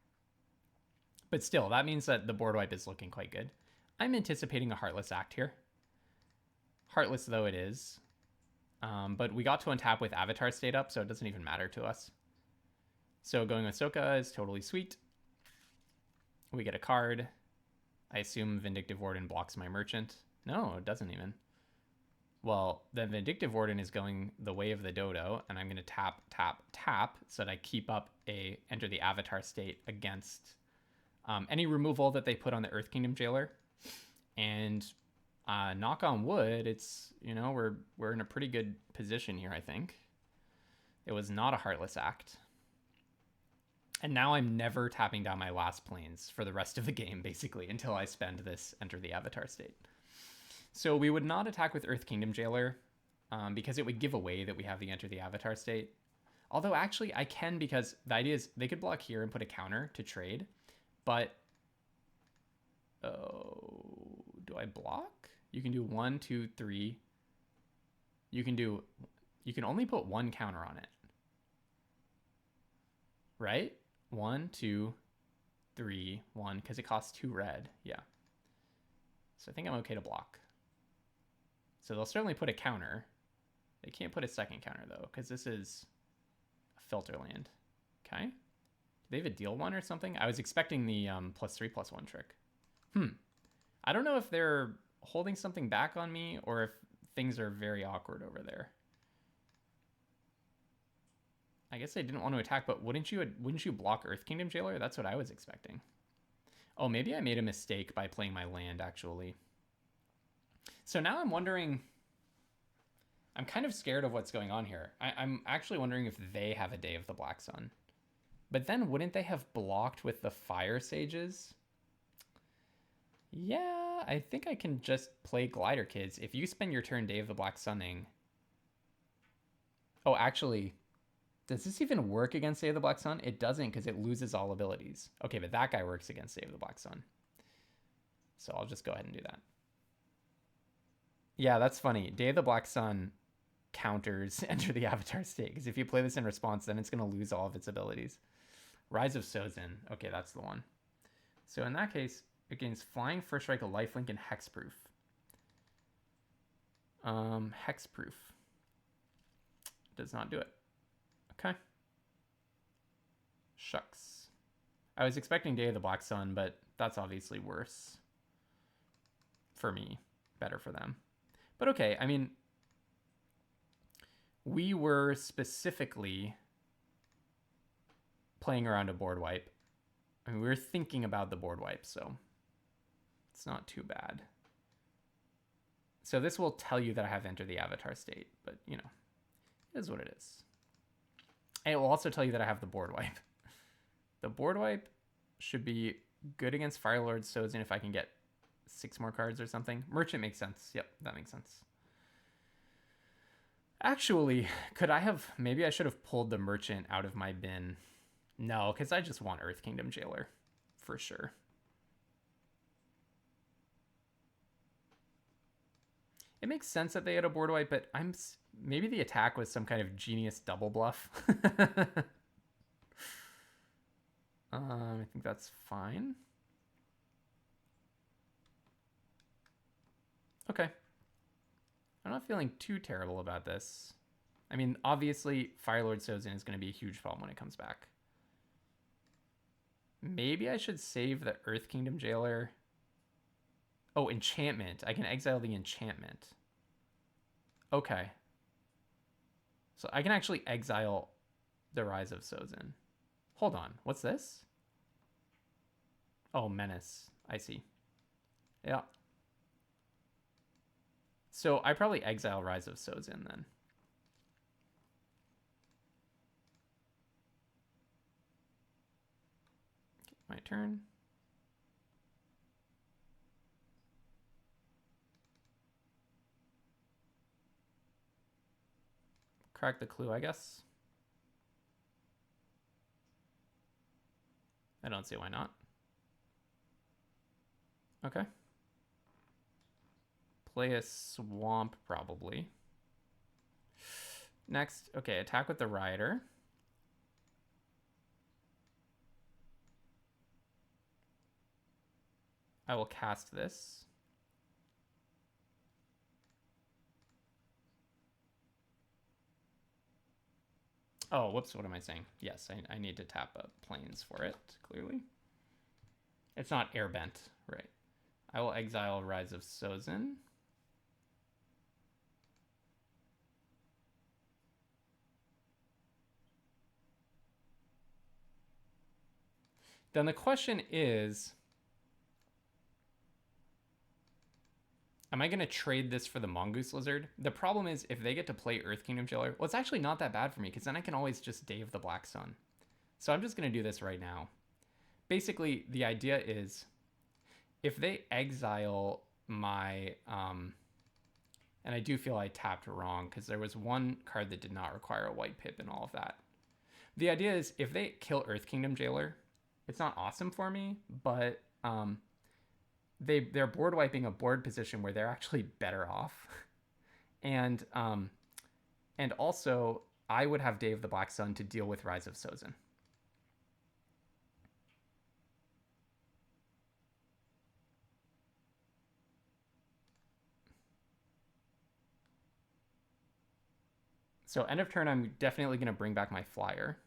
But still, that means that the board wipe is looking quite good. I'm anticipating a Heartless Act here. Heartless though it is. But we got to untap with Avatar State up, so it doesn't even matter to us. So going with Soka is totally sweet. We get a card. I assume Vindictive Warden blocks my Merchant. No, it doesn't even. Well, the Vindictive Warden is going the way of the Dodo, and I'm going to tap, tap, tap so that I keep up a Enter the Avatar State against any removal that they put on the Earth Kingdom Jailer. And knock on wood, it's, we're in a pretty good position here, I think. It was not a Heartless Act. And now I'm never tapping down my last planes for the rest of the game, basically, until I spend this Enter the Avatar State. So we would not attack with Earth Kingdom Jailer because it would give away that we have the Enter the Avatar State. Although actually I can, because the idea is they could block here and put a counter to trade. But, do I block? You can do 1, 2, 3. You can only put 1 counter on it. Right? 1, 2, 3, 1, because it costs 2 red. Yeah. So I think I'm okay to block. So they'll certainly put a counter. They can't put a second counter, though, because this is a filter land. Okay. Do they have a deal 1 or something? I was expecting the +3/+1 trick. I don't know if they're holding something back on me or if things are very awkward over there. I guess they didn't want to attack, but wouldn't you block Earth Kingdom Jailer? That's what I was expecting. Oh, maybe I made a mistake by playing my land, actually. So now I'm wondering... I'm kind of scared of what's going on here. I'm actually wondering if they have a Day of the Black Sun. But then wouldn't they have blocked with the Fire Sages? Yeah, I think I can just play Glider Kids. If you spend your turn Day of the Black Sunning... Oh, actually... Does this even work against Day of the Black Sun? It doesn't, because it loses all abilities. Okay, but that guy works against Day of the Black Sun. So I'll just go ahead and do that. Yeah, that's funny. Day of the Black Sun counters Enter the Avatar State, because if you play this in response, then it's going to lose all of its abilities. Rise of Sozin. Okay, that's the one. So in that case, against Flying, First Strike, a Lifelink, and Hexproof. Hexproof. Does not do it. Okay. Shucks. I was expecting Day of the Black Sun, but that's obviously worse for me. Better for them. But okay, I mean, we were specifically playing around a board wipe. I mean, we were thinking about the board wipe, so it's not too bad. So this will tell you that I have entered the Avatar State, but, it is what it is. And it will also tell you that I have the board wipe. The board wipe should be good against Firelord Sozin if I can get 6 more cards or something. Merchant makes sense. Yep, that makes sense. Actually, could I have... Maybe I should have pulled the merchant out of my bin. No, because I just want Earth Kingdom Jailer. For sure. It makes sense that they had a board wipe, but maybe the attack was some kind of genius double bluff. I think that's fine. Okay. I'm not feeling too terrible about this. I mean, obviously, Firelord Sozin is going to be a huge problem when it comes back. Maybe I should save the Earth Kingdom Jailer. Oh, enchantment. I can exile the enchantment. Okay. So I can actually exile the Rise of Sozin. Hold on. What's this? Oh, Menace. I see. Yeah. So I probably exile Rise of Sozin then. My turn. Crack the clue, I guess. I don't see why not. Okay. Play a swamp, probably. Next, okay, attack with the Rioter. I will cast this. Oh, whoops, what am I saying? Yes, I need to tap planes for it, clearly. It's not airbent, right. I will exile Rise of Sozin. Then the question is, am I going to trade this for the Mongoose Lizard? The problem is if they get to play Earth Kingdom Jailer, well, it's actually not that bad for me because then I can always just Day of the Black Sun. So I'm just going to do this right now. Basically, the idea is if they exile my... and I do feel I tapped wrong because there was one card that did not require a white pip and all of that. The idea is if they kill Earth Kingdom Jailer, it's not awesome for me, but they're board wiping a board position where they're actually better off. And also I would have Day of the Black Sun to deal with Rise of Sozin. So end of turn, I'm definitely going to bring back my flyer.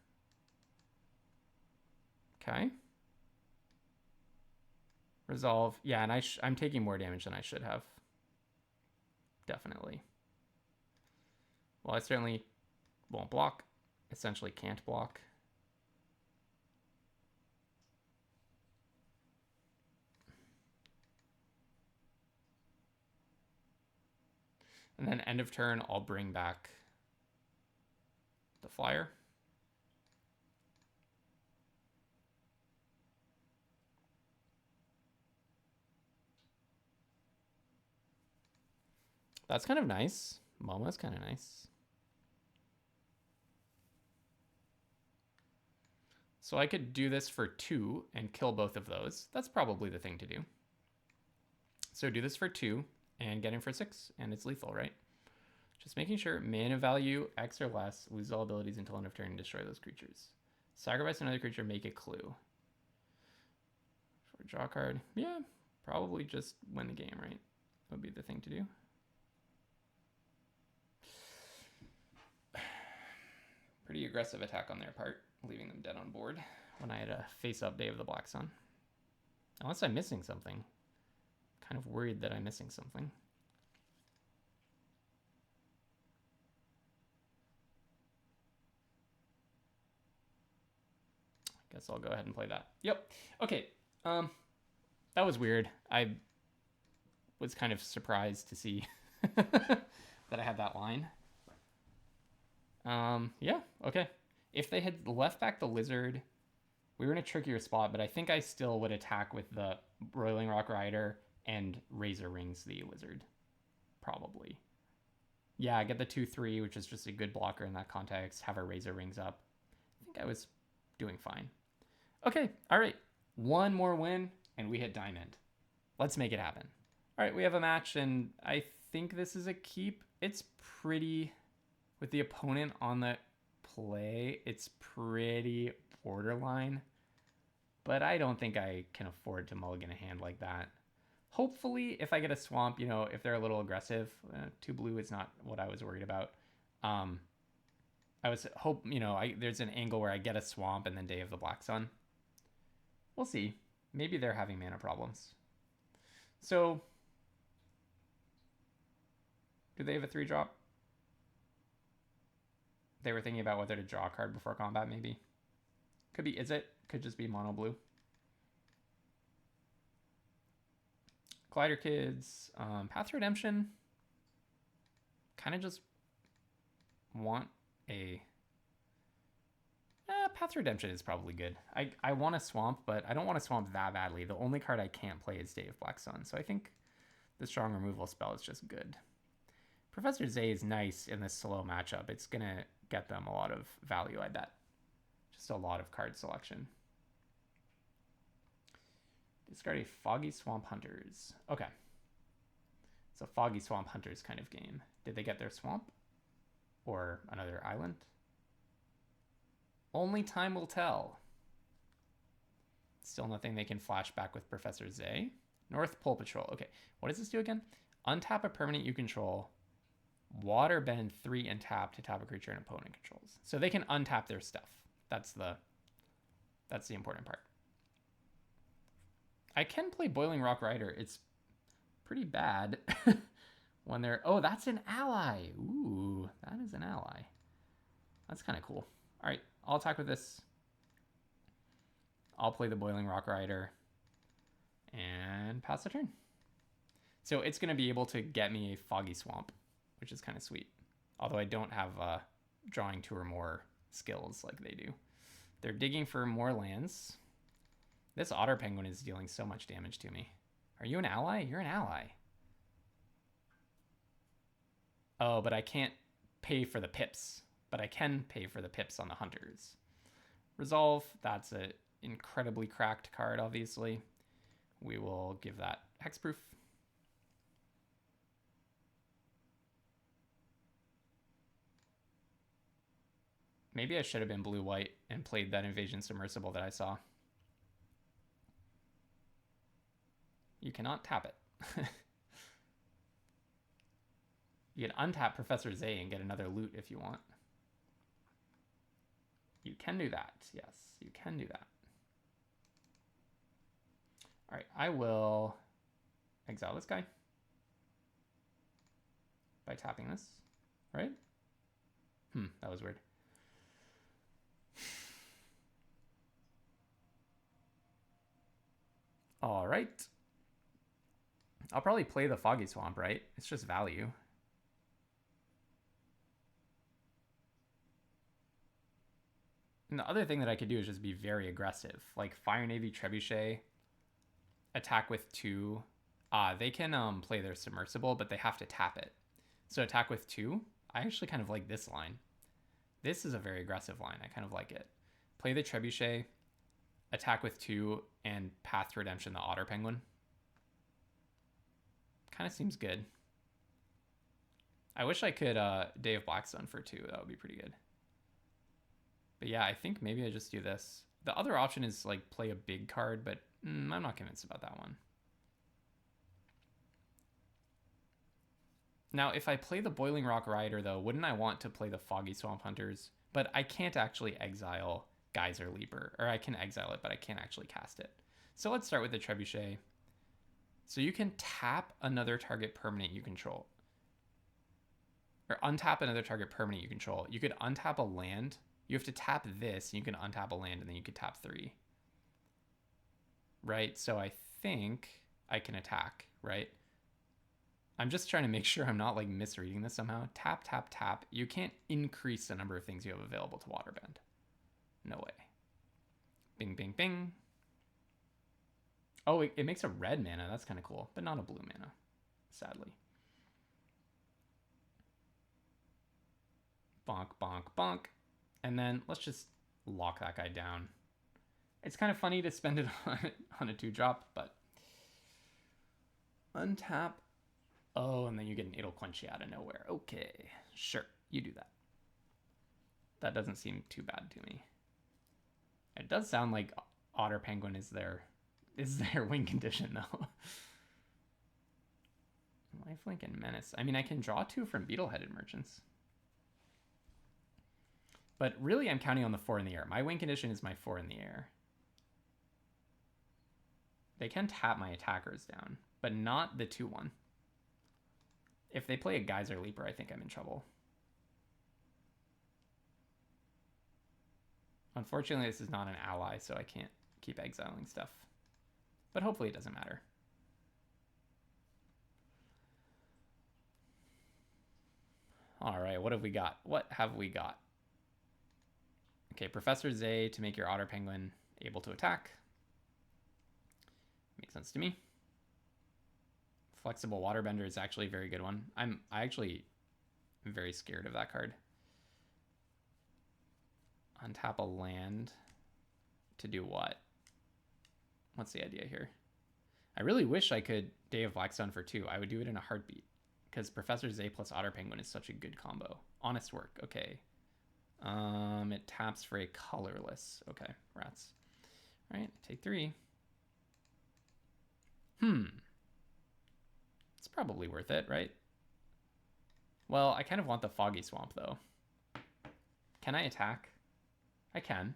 Okay. Resolve. Yeah, and I'm taking more damage than I should have. Definitely. Well, I certainly won't block. Essentially can't block. And then end of turn, I'll bring back the flyer. That's kind of nice. Momo's kind of nice. So I could do this for 2 and kill both of those. That's probably the thing to do. So do this for 2 and get him for 6, and it's lethal, right? Just making sure. Mana value X or less. Lose all abilities until end of turn and destroy those creatures. Sacrifice another creature, make a clue. For a draw card. Yeah, probably just win the game, right? Would be the thing to do. Pretty aggressive attack on their part, leaving them dead on board when I had a face-up Day of the Black Sun. Unless I'm missing something. Kind of worried that I'm missing something. I guess I'll go ahead and play that. Yep. Okay. That was weird. I was kind of surprised to see that I had that line. Yeah, okay. If they had left back the Lizard, we were in a trickier spot, but I think I still would attack with the Roiling Rock Rider and Razor Rings the Lizard. Probably. Yeah, get the 2/3, which is just a good blocker in that context. Have our Razor Rings up. I think I was doing fine. Okay, all right. One more win, and we hit diamond. Let's make it happen. All right, we have a match, and I think this is a keep. It's pretty, with the opponent on the play, it's pretty borderline. But I don't think I can afford to mulligan a hand like that. Hopefully, if I get a swamp, if they're a little aggressive, 2 blue is not what I was worried about. I was there's an angle where I get a swamp and then Day of the Black Sun. We'll see. Maybe they're having mana problems. So, do they have a 3-drop? They were thinking about whether to draw a card before combat, maybe. Could be could just be mono blue. Glider Kids, Path Redemption. Kind of just want a... Path Redemption is probably good. I want a swamp, but I don't want a swamp that badly. The only card I can't play is Day of Black Sun, so I think the strong removal spell is just good. Professor Zay is nice in this slow matchup. It's going to get them a lot of value, I bet. Just a lot of card selection. Discard a Foggy Swamp Hunters. Okay. It's a Foggy Swamp Hunters kind of game. Did they get their swamp? Or another island? Only time will tell. Still nothing they can flash back with Professor Zay. North Pole Patrol. Okay, what does this do again? Untap a permanent you control. Waterbend 3 and tap to tap a creature an opponent controls. So they can untap their stuff. That's the important part. I can play Boiling Rock Rider. It's pretty bad when they're... Oh, that's an ally. Ooh, that is an ally. That's kind of cool. All right, I'll attack with this. I'll play the Boiling Rock Rider and pass the turn. So it's going to be able to get me a Foggy Swamp, which is kind of sweet. Although I don't have drawing 2 or more skills like they do. They're digging for more lands. This Otter Penguin is dealing so much damage to me. Are you an ally? You're an ally. Oh, but I can't pay for the pips. But I can pay for the pips on the hunters. Resolve, that's an incredibly cracked card, obviously. We will give that hexproof. Maybe I should have been blue-white and played that Invasion Submersible that I saw. You cannot tap it. You can untap Professor Zay and get another loot if you want. You can do that. Yes, you can do that. All right, I will exile this guy by tapping this, right? That was weird. All right. I'll probably play the Foggy Swamp, right? It's just value. And the other thing that I could do is just be very aggressive. Like Fire Navy Trebuchet, attack with 2. They can play their Submersible, but they have to tap it. So attack with 2. I actually kind of like this line. This is a very aggressive line. I kind of like it. Play the Trebuchet, attack with 2, and Path to Redemption the Otter Penguin. Kind of seems good. I wish I could Day of Black Sun for 2. That would be pretty good. But yeah, I think maybe I just do this. The other option is like play a big card, but I'm not convinced about that one. Now, if I play the Boiling Rock Rider, though, wouldn't I want to play the Foggy Swamp Hunters? But I can't actually exile Geyser Leaper. Or I can exile it, but I can't actually cast it. So let's start with the Trebuchet. So you can tap another target permanent you control. Or untap another target permanent you control. You could untap a land. You have to tap this, and you can untap a land, and then you could tap 3. Right? So I think I can attack, right? I'm just trying to make sure I'm not like misreading this somehow. Tap, tap, tap. You can't increase the number of things you have available to Waterbend. No way. Bing, bing, bing. Oh, it makes a red mana. That's kind of cool, but not a blue mana, sadly. Bonk, bonk, bonk. And then let's just lock that guy down. It's kind of funny to spend it on a 2-drop, but untap. Oh, and then you get an Idle Quenchy out of nowhere. Okay, sure, you do that. That doesn't seem too bad to me. It does sound like Otter Penguin is their win condition though. Lifelink and Menace. I mean, I can draw 2 from Beetle-Headed Merchants. But really, I'm counting on the 4 in the air. My win condition is my 4 in the air. They can tap my attackers down, but not the 2-1. If they play a Geyser Leaper, I think I'm in trouble. Unfortunately, this is not an ally, so I can't keep exiling stuff. But hopefully it doesn't matter. All right, what have we got? What have we got? Okay, Professor Zay to make your Otter Penguin able to attack. Makes sense to me. Flexible Waterbender is actually a very good one. I actually am very scared of that card. Untap a land to do what? What's the idea here? I really wish I could Day of Blackstone for 2. I would do it in a heartbeat because Professor Zay plus Otter Penguin is such a good combo. Honest work. Okay. It taps for a colorless. Okay, rats. All right, take 3. It's probably worth it, right? Well, I kind of want the Foggy Swamp though. Can I attack? I can.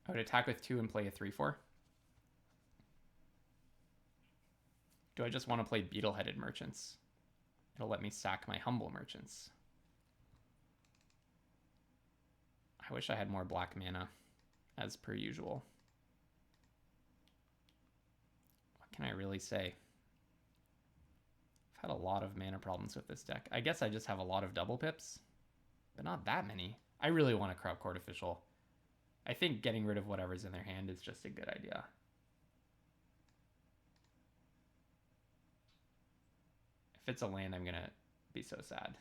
I would attack with 2 and play a 3/4. Do I just want to play Beetle-Headed Merchants? It'll let me sack my Humble Merchants. I wish I had more black mana, as per usual. What can I really say? I've had a lot of mana problems with this deck. I guess I just have a lot of double pips, but not that many. I really want a Crop Court Official. I think getting rid of whatever's in their hand is just a good idea. If it's a land, I'm gonna be so sad.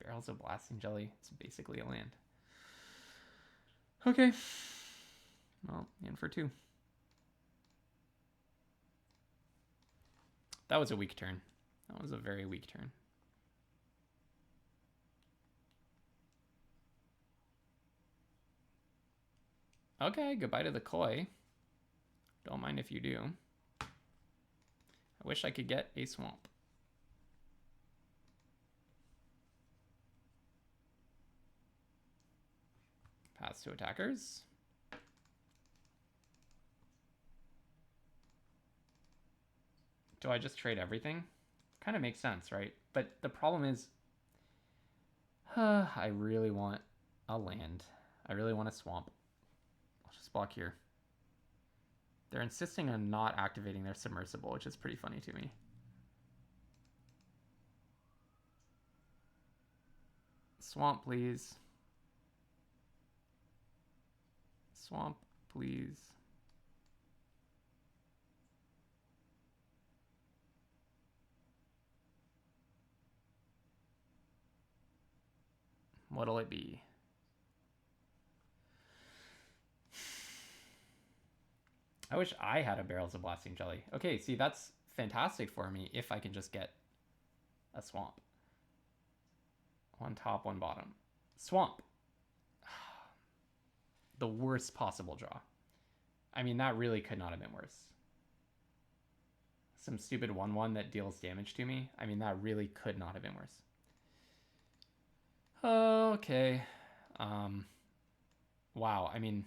Barrels of Blasting Jelly, it's basically a land. Okay. Well, in for 2. That was a weak turn. That was a very weak turn. Okay, goodbye to the Koi. Don't mind if you do. I wish I could get a swamp. Pass to attackers. Do I just trade everything? Kind of makes sense, right? But the problem is, I really want a land. I really want a swamp. I'll just block here. They're insisting on not activating their submersible, which is pretty funny to me. Swamp, please. Swamp, please. What'll it be? I wish I had a Barrels of Blasting Jelly. Okay, see, that's fantastic for me if I can just get a swamp. 1 top, 1 bottom. Swamp. The worst possible draw. I mean, that really could not have been worse. Some stupid 1/1 that deals damage to me. I mean, that really could not have been worse. Okay. Wow, I mean,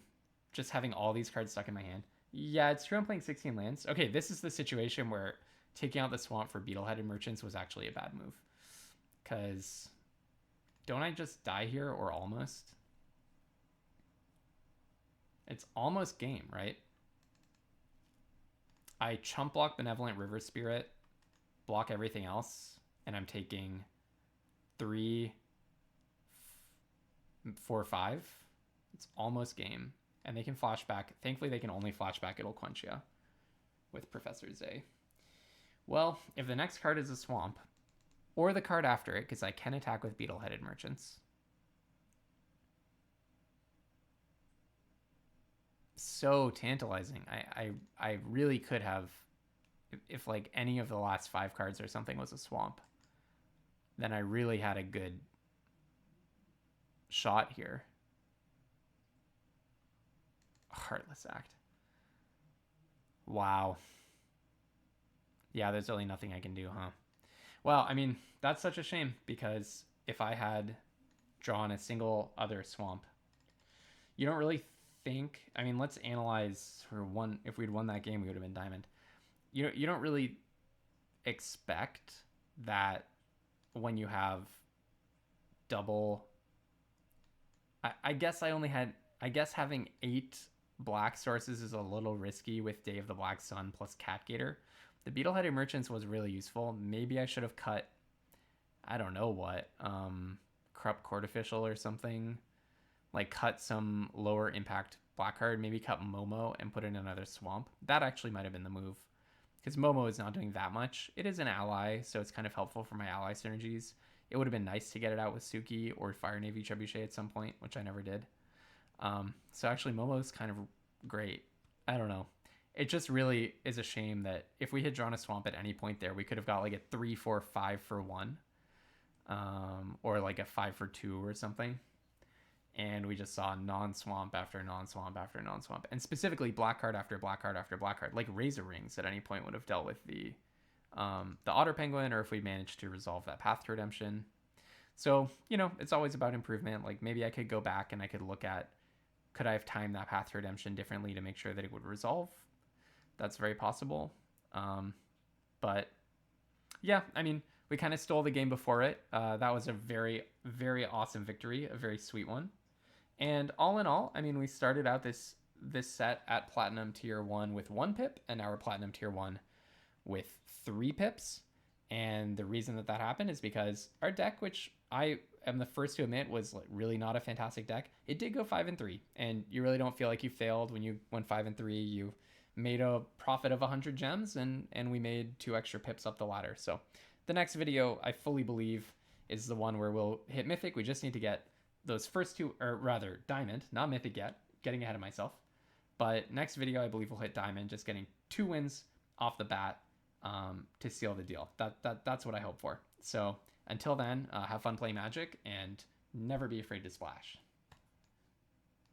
just having all these cards stuck in my hand. Yeah, it's true I'm playing 16 lands. Okay, this is the situation where taking out the swamp for Beetle-Headed Merchants was actually a bad move. Because don't I just die here or almost? It's almost game, right? I chump block Benevolent River Spirit, block everything else, and I'm taking 3, 4, 5. It's almost game. And they can flashback. Thankfully, they can only flashback Idle Quenchy with Professor Zay. Well, if the next card is a swamp, or the card after it, because I can attack with beetle-headed merchants. So tantalizing. I really could have, if like any of the last 5 cards or something was a swamp, then I really had a good shot here. Heartless Act. Wow. Yeah, there's really nothing I can do, huh? Well, I mean, that's such a shame, because if I had drawn a single other swamp, you don't really think. I mean, let's analyze for one. If we'd won that game, we would have been diamond. You don't really expect that when you have double. I guess I only had. I guess having 8 black sources is a little risky with Day of the Black Sun plus Catgator. The Beetle-headed Merchants was really useful. Maybe I should have cut, I don't know what, Corrupt Court Official or something. Like cut some lower impact black card, maybe cut Momo and put in another swamp. That actually might have been the move, because Momo is not doing that much. It is an ally, so it's kind of helpful for my ally synergies. It would have been nice to get it out with Suki or Fire Navy Trebuchet at some point, which I never did. So actually Momo is kind of great. I don't know. It just really is a shame that if we had drawn a swamp at any point there, we could have got like a 3, 4, 5 for 1, or like a 5 for 2 or something. And we just saw non-swamp after non-swamp after non-swamp, and specifically black card after black card after black card. Like Razor Rings at any point would have dealt with the Otter Penguin, or if we managed to resolve that Path to Redemption. So, you know, it's always about improvement. Like maybe I could go back and I could look at, could I have timed that Path to Redemption differently to make sure that it would resolve? That's very possible. But yeah, I mean, we kind of stole the game before it. That was a very, very awesome victory, a very sweet one. And all in all, I mean, we started out this set at Platinum Tier 1 with 1 pip, and now we're Platinum Tier 1 with 3 pips. And the reason that that happened is because our deck, which I am the first to admit was like really not a fantastic deck, it did go 5-3. And you really don't feel like you failed when you went 5-3. You made a profit of 100 gems, and we made 2 extra pips up the ladder. So the next video, I fully believe, is the one where we'll hit Mythic. We just need to get those first 2, or rather Diamond, not Mythic yet, getting ahead of myself. But next video, I believe we'll hit Diamond, just getting 2 wins off the bat to seal the deal. That's what I hope for. So until then, have fun playing Magic, and never be afraid to splash.